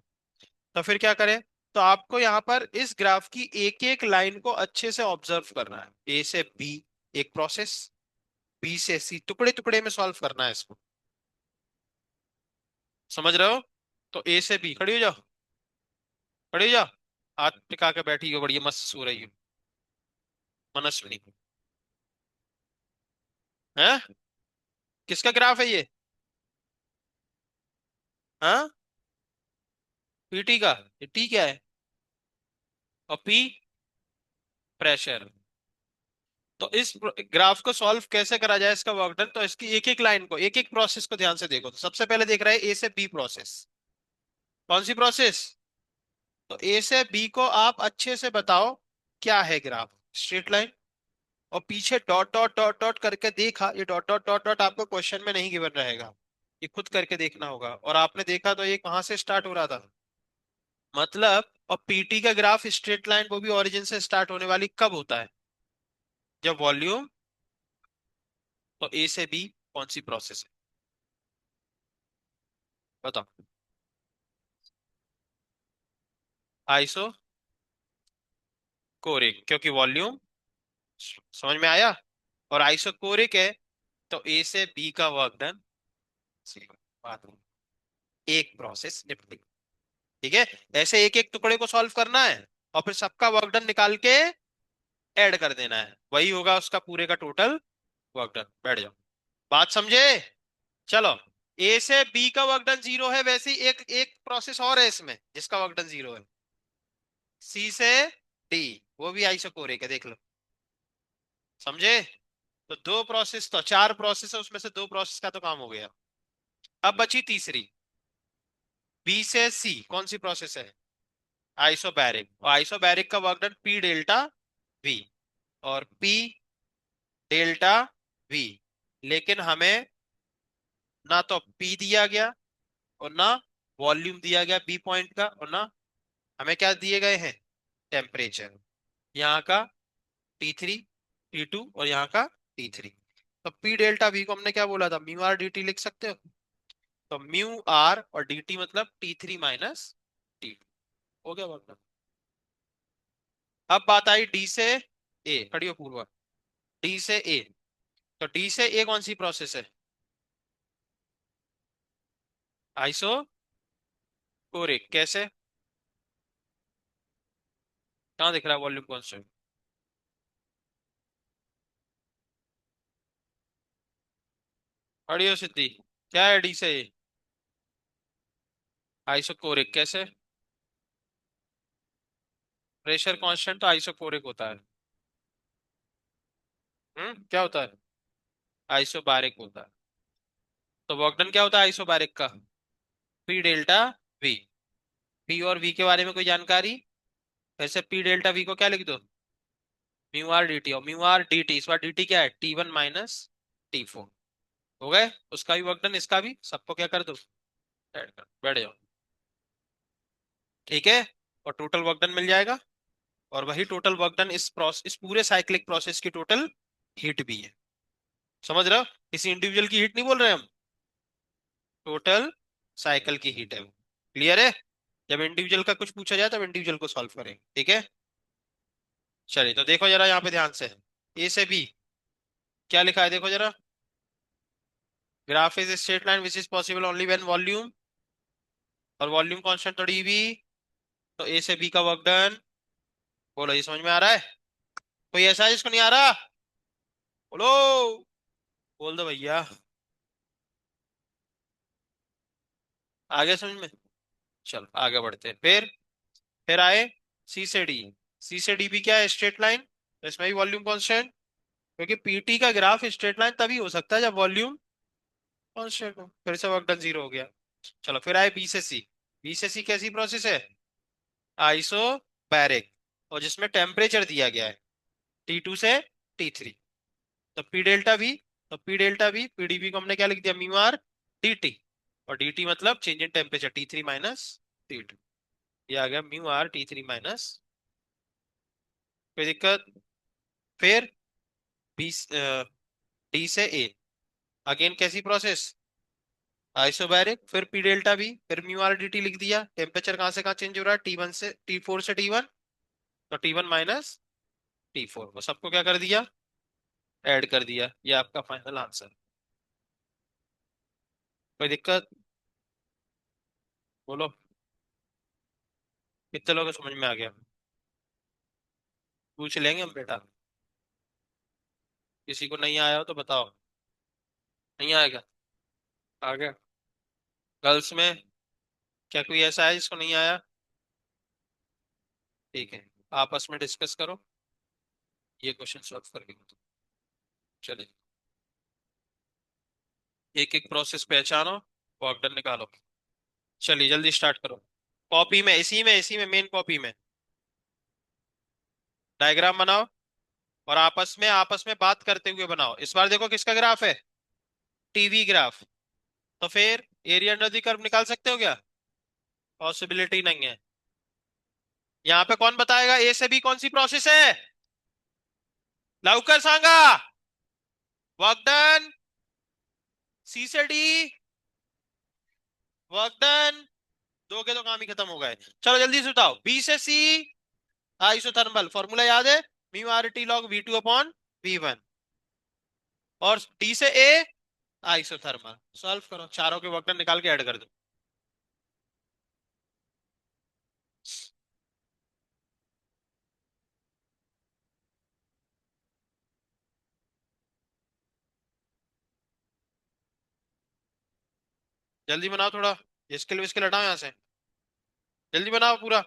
तो फिर क्या करें? तो आपको यहाँ पर इस ग्राफ की एक एक लाइन को अच्छे से ऑब्जर्व करना है। ए से बी एक प्रोसेस, बी से सी, टुकड़े टुकड़े में सॉल्व करना है इसको। समझ रहे हो? तो ए से बी, खड़ी हो जाओ, खड़ी हो जाओ। हाथ टिका के बैठी हो, बढ़िया मस्त सो रही हो, मनस्विनी। है? किसका ग्राफ है ये? हाँ, पीटी का, ये टी क्या है, और पी प्रेशर। तो इस ग्राफ को सॉल्व कैसे करा जाए, इसका वर्क डन, तो इसकी एक एक लाइन को, एक एक प्रोसेस को ध्यान से देखो। तो सबसे पहले देख रहा है ए से बी प्रोसेस। कौन सी प्रोसेस? तो ए से बी को आप अच्छे से बताओ क्या है ग्राफ, स्ट्रेट लाइन। और पीछे डॉट डॉट डॉट डॉट करके देखा, ये डॉट डॉट डॉट डॉट आपको क्वेश्चन में नहीं गिवन रहेगा, ये खुद करके देखना होगा। और आपने देखा तो ये कहां से स्टार्ट हो रहा था, मतलब। और पीटी का ग्राफ स्ट्रेट लाइन, वो भी ओरिजिन से स्टार्ट होने वाली कब होता है, जब वॉल्यूम। तो ए से बी कौन सी प्रोसेस है, बताओ। आइसो कोरिक, क्योंकि वॉल्यूम, समझ में आया। और आइसोकोरिक है, तो ए से बी का वर्क डन, बात नहीं, एक प्रोसेस निपटी। ठीक है, ऐसे एक एक टुकड़े को सॉल्व करना है, और फिर सबका वर्क डन निकाल के ऐड कर देना है, वही होगा उसका पूरे का टोटल वर्क डन। बैठ जाओ, बात समझे। चलो, ए से बी का वर्क डन 0 है, वैसे ही एक एक प्रोसेस और है इसमें जिसका वर्क डन 0 है, सी से डी, वो भी आइसोकोरिक है, देख लो। समझे। तो दो प्रोसेस, तो चार प्रोसेस है, उसमें से दो प्रोसेस का तो काम हो गया। अब बची तीसरी, बी से सी, कौन सी प्रोसेस है, आइसोबैरिक। और आइसोबैरिक का work done P delta we, और पी डेल्टा वी। लेकिन हमें ना तो पी दिया गया, और ना वॉल्यूम दिया गया बी पॉइंट का, और ना हमें क्या दिए गए हैं, टेम्परेचर। यहाँ का T3 T2 और यहाँ का T3। तो पी डेल्टा वी को हमने क्या बोला था, म्यू आर डी टी लिख सकते हो। तो म्यू आर और डी टी मतलब T3 माइनस T2, हो गया मतलब। अब बात आई डी से ए, खड़ी हो पूर्वा, डी से ए। तो डी से ए कौन सी प्रोसेस है, आइसोकोरिक। कैसे, कहाँ दिख रहा है वॉल्यूम कांस्टेंट, खड़ी हो सिद्धि, क्या है डी से ए, आइसोकोरिक। कैसे, प्रेशर कांस्टेंट तो आइसोकोरिक होता है। क्या होता है, आइसोबारिक होता है। तो वर्कडन क्या होता है आइसोबारिक का, पी डेल्टा वी। पी और वी के बारे में कोई जानकारी, वैसे पी डेल्टा वी को क्या लिख दो, म्यू आर डी टी। और म्यू आर डी टी, इस बार डी टी क्या है, T1 माइनस T4। हो गए, उसका भी वर्कडन, इसका भी, सबको क्या कर दो, ऐड कर, बैठ जाओ। ठीक है, और टोटल वर्कडन मिल जाएगा। और वही टोटल वर्कडन इस प्रोसेस, इस पूरे साइक्लिक प्रोसेस की टोटल हीट भी है। समझ रहे हो, किसी इंडिविजुअल की हीट नहीं बोल रहे हम, टोटल साइकिल की हीट है। क्लियर है। जब इंडिविजुअल का कुछ पूछा जाए तब इंडिविजुअल को सॉल्व करेंगे, ठीक है। चलिए, तो देखो जरा यहाँ पे ध्यान से, ए से बी क्या लिखा है, देखो जरा। Graph is straight line which is possible only when volume, और वॉल्यूम कांस्टेंट तो डीवी। तो ए से बी का वर्क डन, बोलो ये समझ में आ रहा है, कोई ऐसा है जिसको नहीं आ रहा, बोलो, बोल दो भैया। आगे समझ में, चलो आगे बढ़ते हैं। फिर आए सी से डी। सी से डी भी क्या है, स्ट्रेट लाइन, तो इसमें भी वॉल्यूम कांस्टेंट, क्योंकि पीटी का ग्राफ स्ट्रेट लाइन तभी हो सकता है जब वॉल्यूम कांस्टेंट हो। फिर से वर्क डन 0 हो गया। चलो फिर आए बी से सी। बी से सी कैसी प्रोसेस है, आइसोबैरिक, और जिसमें टेम्परेचर दिया गया है T2 से T3। तो पी डेल्टा वी, तो पी डेल्टा वी पीडीवी को हमने क्या लिख दिया, म्यू आर डी टी। और डी टी मतलब change in temperature T3 minus T2, ये आ गया म्यू आर T3 माइनस। कोई दिक्कत। फिर बी, डी से ए, अगेन कैसी प्रोसेस, आइसोबैरिक। फिर पी डेल्टा वी, फिर म्यू आर डी टी लिख दिया। टेम्परेचर कहाँ से कहाँ चेंज हो रहा है, T1 से T4 से T1, तो T1 माइनस T4, वो सबको क्या कर दिया, ऐड कर दिया। ये आपका फाइनल आंसर। कोई दिक्कत, बोलो, कितने लोगों को समझ में आ गया, पूछ लेंगे हम बेटा। किसी को नहीं आया हो तो बताओ, नहीं आएगा, आ गया। गर्ल्स में क्या कोई ऐसा है जिसको नहीं आया? ठीक है, आपस में डिस्कस करो, ये क्वेश्चन सॉल्व करके। चलिए, एक एक प्रोसेस पहचानो, वर्क डन निकालो। चलिए जल्दी स्टार्ट करो। कॉपी में, इसी में मेन कॉपी में डायग्राम बनाओ, और आपस में बात करते हुए बनाओ। इस बार देखो किसका ग्राफ है? TV graph. तो फिर एरिया अंडर द कर्व निकाल सकते हो क्या? पॉसिबिलिटी नहीं है। यहाँ पे कौन बताएगा ए से बी कौन सी प्रोसेस है? लवकर सांगा। Work done. सी से डी। Work done. दो के तो काम ही खत्म हो गए। चलो जल्दी से बताओ, बी से सी आइसोथर्मल, फॉर्मूला याद है? Mu R T log V two upon V one. और डी से ए आइसोथर्मल। सॉल्व करो, चारों के वर्क डन निकाल के ऐड कर दो। जल्दी बनाओ थोड़ा, स्किल विस्किल हटाओ यहाँ से। जल्दी बनाओ पूरा,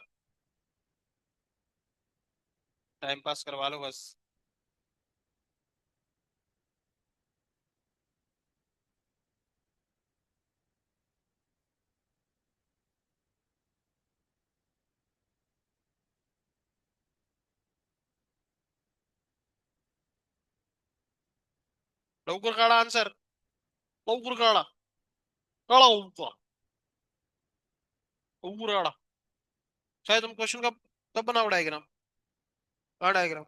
टाइम पास करवा लो बस। लवकर काढा आंसर, लवकर काढा, काढा लवकर, लवकर काढा। शायद तुम क्वेश्चन का कब बनाओ डायग्राम? कहाँ डायग्राम?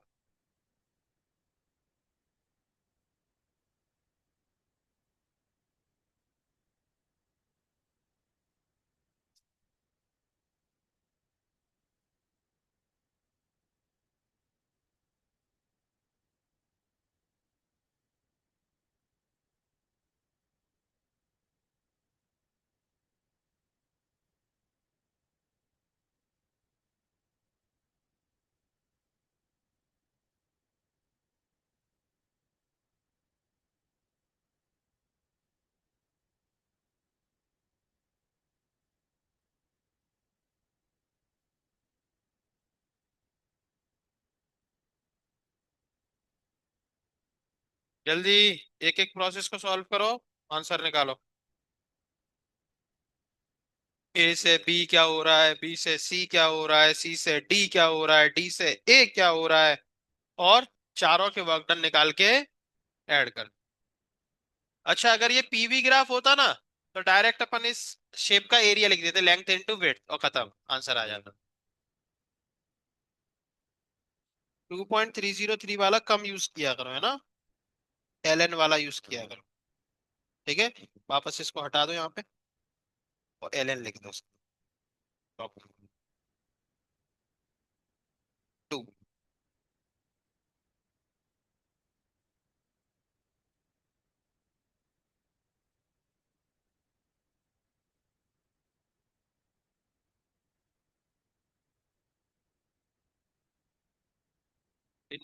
जल्दी एक एक प्रोसेस को सॉल्व करो, आंसर निकालो। ए से बी क्या हो रहा है, बी से सी क्या हो रहा है, सी से डी क्या हो रहा है, डी से ए क्या हो रहा है, और चारों के वर्क डन निकाल के ऐड कर। अच्छा, अगर ये पीवी ग्राफ होता ना, तो डायरेक्ट अपन इस शेप का एरिया लिख देते, लेंथ इनटू विड्थ, और खत्म, आंसर आ जाता। 2.303 वाला कम यूज किया करो, है ना? एलएन वाला यूज किया करो। ठीक है, वापस इसको हटा दो यहाँ पे, और एलएन लिख दो। टू।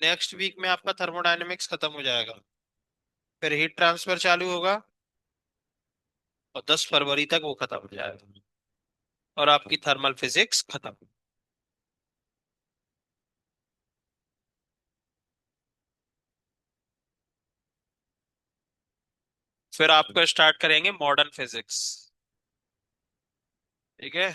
नेक्स्ट वीक में आपका थर्मोडायनेमिक्स खत्म हो जाएगा, फिर हीट ट्रांसफर चालू होगा, और 10 फरवरी तक वो खत्म हो जाएगा, और आपकी थर्मल फिजिक्स खत्म। फिर आपको स्टार्ट करेंगे मॉडर्न फिजिक्स। ठीक है।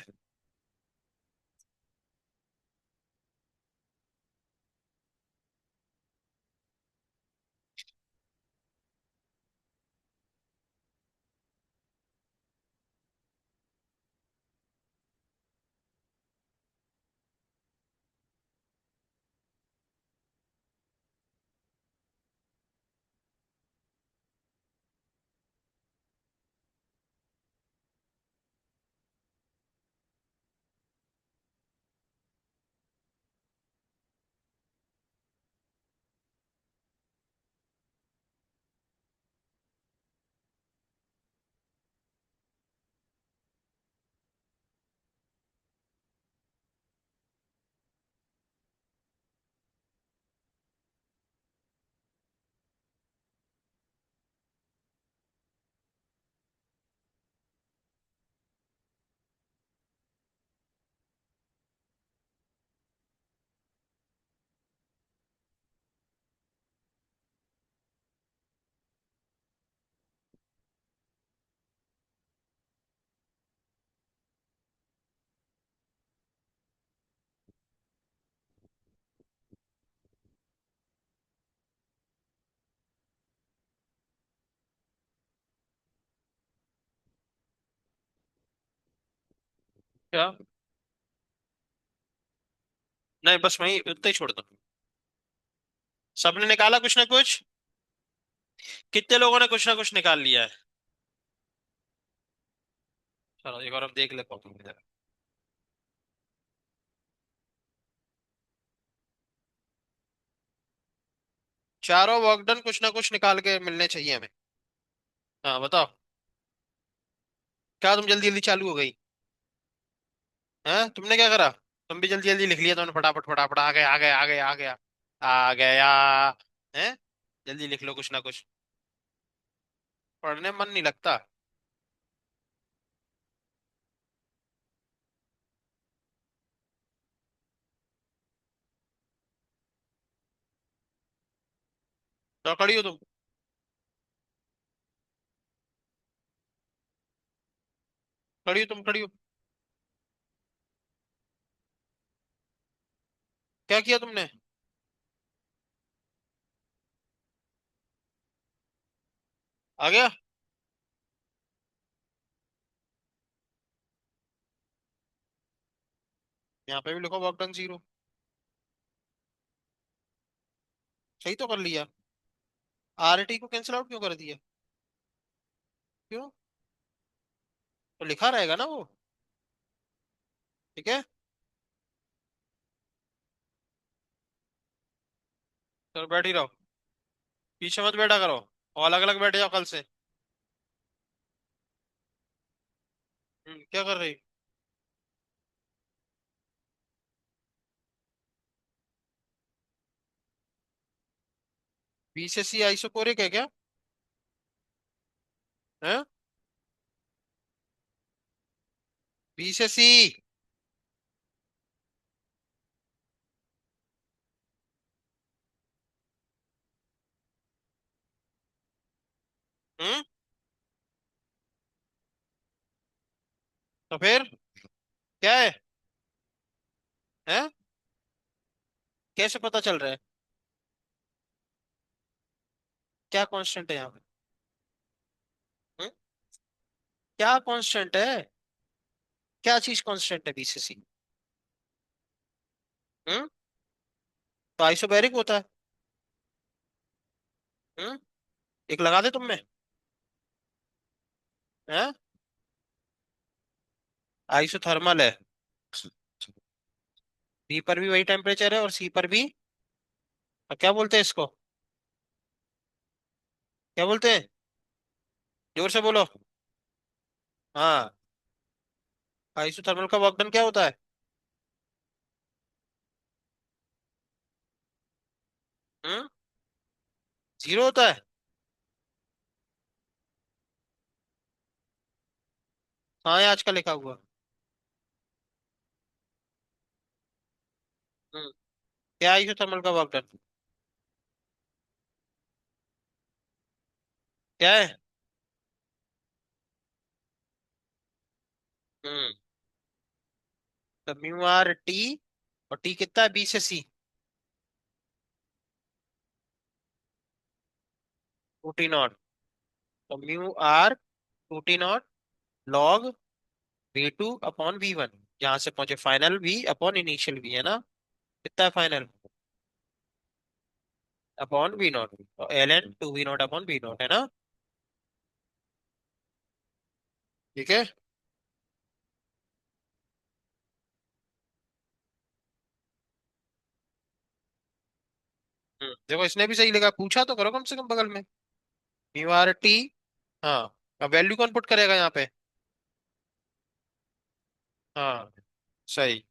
क्या? नहीं, बस वही उतना ही छोड़ दो। सबने निकाला कुछ ना कुछ। कितने लोगों ने कुछ ना कुछ निकाल लिया है? चलो एक बार हम देख ले पाओ इधर। चारों वर्कडन कुछ ना कुछ निकाल के मिलने चाहिए हमें। हाँ बताओ। क्या तुम जल्दी जल्दी चालू हो गई? हैं, तुमने क्या करा? तुम भी जल्दी जल्दी लिख लिया तुमने, फटाफट फटाफट, आ गया आ गया आ गया आ गया। आ गया। हैं? जल्दी लिख लो कुछ ना कुछ। पढ़ने मन नहीं लगता। तो खड़ी हो तुम? खड़ी हो तुम, खड़ी हो? क्या किया तुमने? आ गया। यहाँ पे भी लिखो वर्क डन 0। सही तो कर लिया। आरटी को कैंसिल आउट क्यों कर दिया? क्यों? तो लिखा रहेगा ना वो। ठीक है। चलो बैठ ही रहो। पीछे मत बैठा करो। और अलग अलग बैठ जाओ कल से। क्या कर रही? बीसीसी आइसोकोरिक है क्या? है? बीसीसी। हम्म। तो फिर क्या है? हैं? कैसे पता चल रहा है? क्या कांस्टेंट है यहाँ पे? हम्म? क्या कांस्टेंट है? क्या चीज कांस्टेंट है बीसीसी? हम्म। तो आइसोबैरिक होता है। हम्म। एक लगा दे तुम में। हैं? आइसोथर्मल है। बी पर भी वही टेम्परेचर है और सी पर भी। क्या बोलते हैं इसको? क्या बोलते हैं? जोर से बोलो। हाँ। आइसोथर्मल का वर्क डन क्या होता है? 0 होता है। हाँ, ये आज का लिखा हुआ। हम्म। क्या आइसोथर्मल का वर्क डन? क्या है? हम्म। तो म्यू आर टी। और टी कितना है बी से सी? Two T naught. तो mu R two T naught log V2/V1, जहां से पहुंचे final V upon initial V, है ना? कितना है final? Upon V0। ln 2V0/V0, है ना? ठीक है। देखो इसने भी सही लिखा, पूछा तो करो कम से कम बगल में। Mu R T. हाँ। अब वैल्यू कौन पुट करेगा यहाँ पे? हाँ। सही।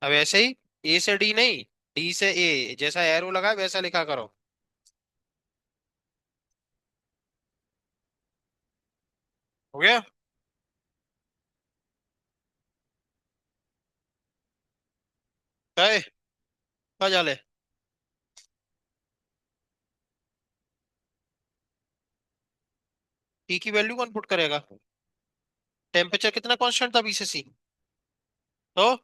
अब ऐसे ही, ए से डी नहीं, डी से ए, जैसा एरो लगा है वैसा लिखा करो। हो गया? है? कहाँ जाले? टी की वैल्यू कौन पुट करेगा? टेम्परेचर कितना कांस्टेंट था बी से सी? तो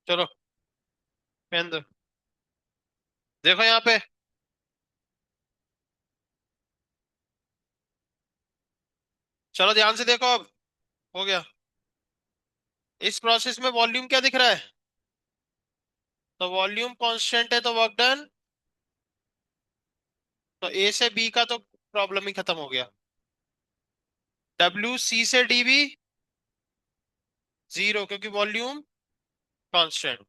चलो पेन दो। देखो यहाँ पे। चलो ध्यान से देखो अब। हो गया। इस प्रोसेस में वॉल्यूम क्या दिख रहा है? तो वॉल्यूम कांस्टेंट है तो वर्क डन। तो ए से बी का तो प्रॉब्लम ही खत्म हो गया। डब्ल्यू सी से डी भी जीरो, क्योंकि वॉल्यूम कांस्टेंट।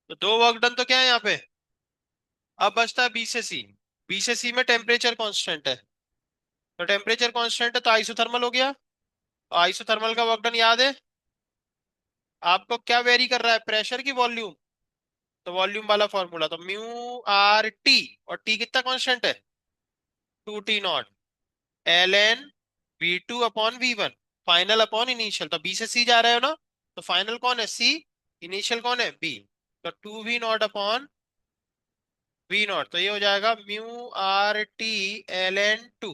तो दो वर्क डन तो क्या है यहाँ पे? अब बचता है बी से सी। बी से सी में टेम्परेचर कांस्टेंट है, तो टेम्परेचर कांस्टेंट है तो आइसोथर्मल हो गया। आइसोथर्मल का वर्क डन याद है आपको? क्या वेरी कर रहा है, प्रेशर की वॉल्यूम? तो वॉल्यूम वाला फॉर्मूला तो म्यू आर टी, और टी कितना कांस्टेंट है? 2T0 L N V two upon V one, final upon initial. तो बी से सी जा रहे हो ना, तो फाइनल कौन है? सी। इनिशियल कौन है? बी। तो 2V0 अपॉन V0, तो ये हो जाएगा mu R T L N two.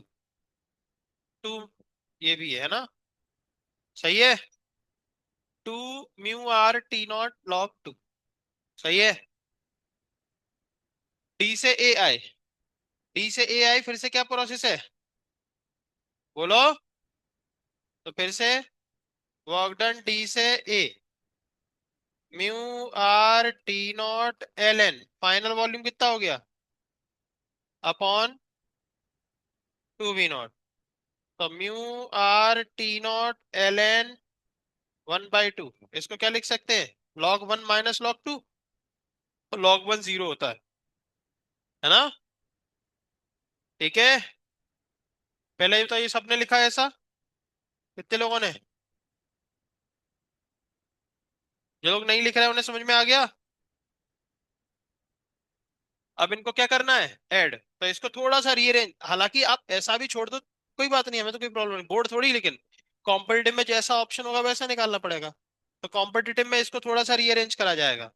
Two ये भी है ना, सही है। 2 म्यू आर T0 log 2, सही है। डी से ए आई, डी से ए आई फिर से क्या प्रोसेस है? बोलो। तो फिर से वर्क डन डी से A, mu R T0 ln, final volume कितना हो गया? Upon 2V0। तो म्यू आर T0 ln 1/2, इसको क्या लिख सकते हैं? log 1 minus log 2। तो log 1 जीरो होता है ना? ठीक है। पहले तो ये सबने लिखा है ऐसा, कितने लोगों ने? जो लोग नहीं लिख रहे हैं उन्हें समझ में आ गया? अब इनको क्या करना है? ऐड। तो इसको थोड़ा सा रीअरेंज, हालांकि आप ऐसा भी छोड़ दो कोई बात नहीं, हमें तो कोई प्रॉब्लम नहीं, बोर्ड थोड़ी, लेकिन कॉम्पिटिटिव में जैसा ऑप्शन होगा वैसा निकालना पड़ेगा। तो कॉम्पिटिटिव में इसको थोड़ा सा रीअरेंज करा जाएगा।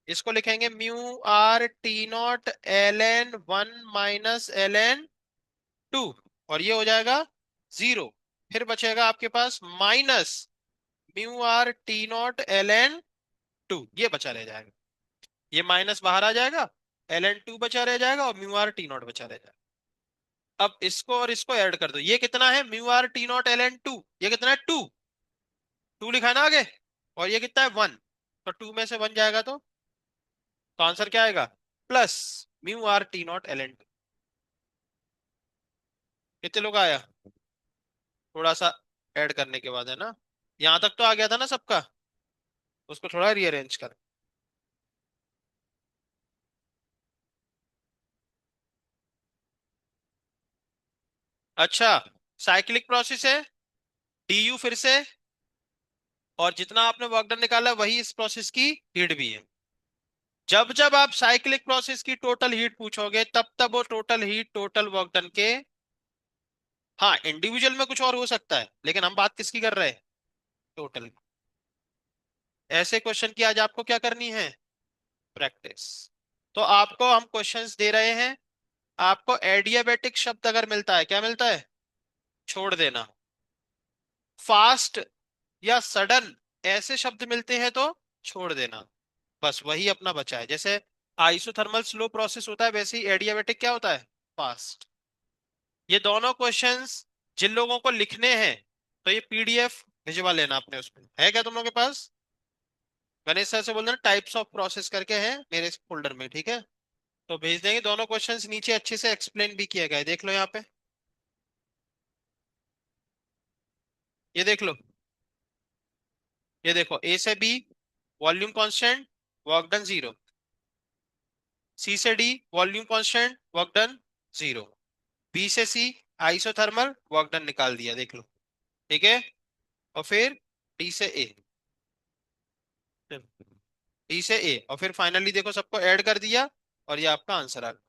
इसको लिखेंगे mu R T0 ln 1 minus ln 2, और ये हो जाएगा जीरो। फिर बचेगा आपके पास minus mu R T0 ln 2, ये बचा रह जाएगा। ये माइनस बाहर आ जाएगा, ln 2 बचा रह जाएगा, और म्यू आर T0 बचा रह जाएगा। अब इसको और इसको ऐड कर दो, ये कितना है? म्यू आर T0 ln 2, ये कितना है? 2। 2 लिखा है ना आगे, और ये कितना है? 1। तो 2 में से 1 जाएगा तो आंसर क्या आएगा? Plus mu R T0 ln 2। कितने लोग आया? थोड़ा सा ऐड करने के बाद, है ना? यहां तक तो आ गया था ना सबका? उसको थोड़ा रीअरेंज कर। अच्छा, साइक्लिक प्रोसेस है, डीयू फिर से, और जितना आपने वर्क डन निकाला वही इस प्रोसेस की हीट भी है। जब जब आप साइक्लिक प्रोसेस की टोटल हीट पूछोगे तब तब वो total heat total work done के, हाँ इंडिविजुअल में कुछ और हो सकता है, लेकिन हम बात किसकी कर रहे हैं? टोटल। ऐसे क्वेश्चन की आज आपको क्या करनी है? प्रैक्टिस। तो आपको हम क्वेश्चंस दे रहे हैं, आपको एडियाबेटिक शब्द अगर मिलता है, क्या मिलता है? छोड़ देना। फास्ट या सडन ऐसे शब्द मिलते हैं तो छोड़ देना। बस वही अपना बचा है। जैसे आइसोथर्मल स्लो प्रोसेस होता है, वैसे ही एडियाबेटिक क्या होता है? फास्ट। ये दोनों क्वेश्चंस जिन लोगों को लिखने हैं, तो ये पीडीएफ भिजवा लेना अपने, उसमें है क्या तुम लोगों के पास? गणेश सर से बोल देना टाइप्स ऑफ प्रोसेस करके है मेरे फोल्डर में, ठीक है? तो भेज देंगे। दोनों क्वेश्चंस नीचे अच्छे से एक्सप्लेन भी किया गया है, देख लो यहाँ पे। ये देख लो, ये देखो, ए से B volume constant, work done zero. C से D volume constant, work done zero. B से सी आइसोथर्मल, वर्क डन निकाल दिया, देख लो। ठीक है। और फिर डी से ए, डी से ए, और फिर फाइनली देखो सबको ऐड कर दिया, और ये आपका आंसर आ गया।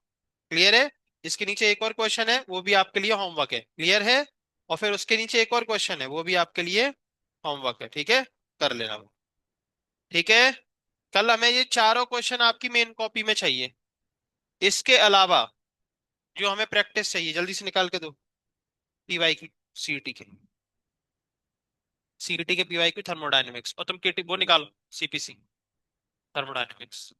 क्लियर है? इसके नीचे एक और क्वेश्चन है, वो भी आपके लिए होमवर्क है। क्लियर है? और फिर उसके नीचे एक और क्वेश्चन है, वो भी आपके लिए होमवर्क है, ठीक है? कर लेना वो। ठीक है। कल हमें ये चारों क्वेश्चन आपकी मेन कॉपी में चाहिए। इसके अलावा जो हमें प्रैक्टिस चाहिए, जल्दी से निकाल के दो। पीवाई की, सीईटी के, सीईटी के पीवाई की थर्मोडायनेमिक्स, और तुम केटी वो निकालो, सीपीसी थर्मोडायनेमिक्स।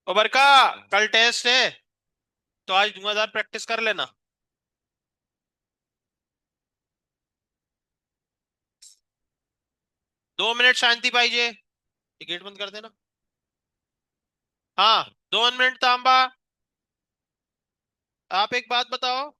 ओ बरका, कल टेस्ट है, तो आज धुआंधार प्रैक्टिस कर लेना। 2 मिनिट शांति पाहिजे. ये गेट बंद कर देना. हाँ. 2 मिनिट थांबा. आप एक बात बताओ.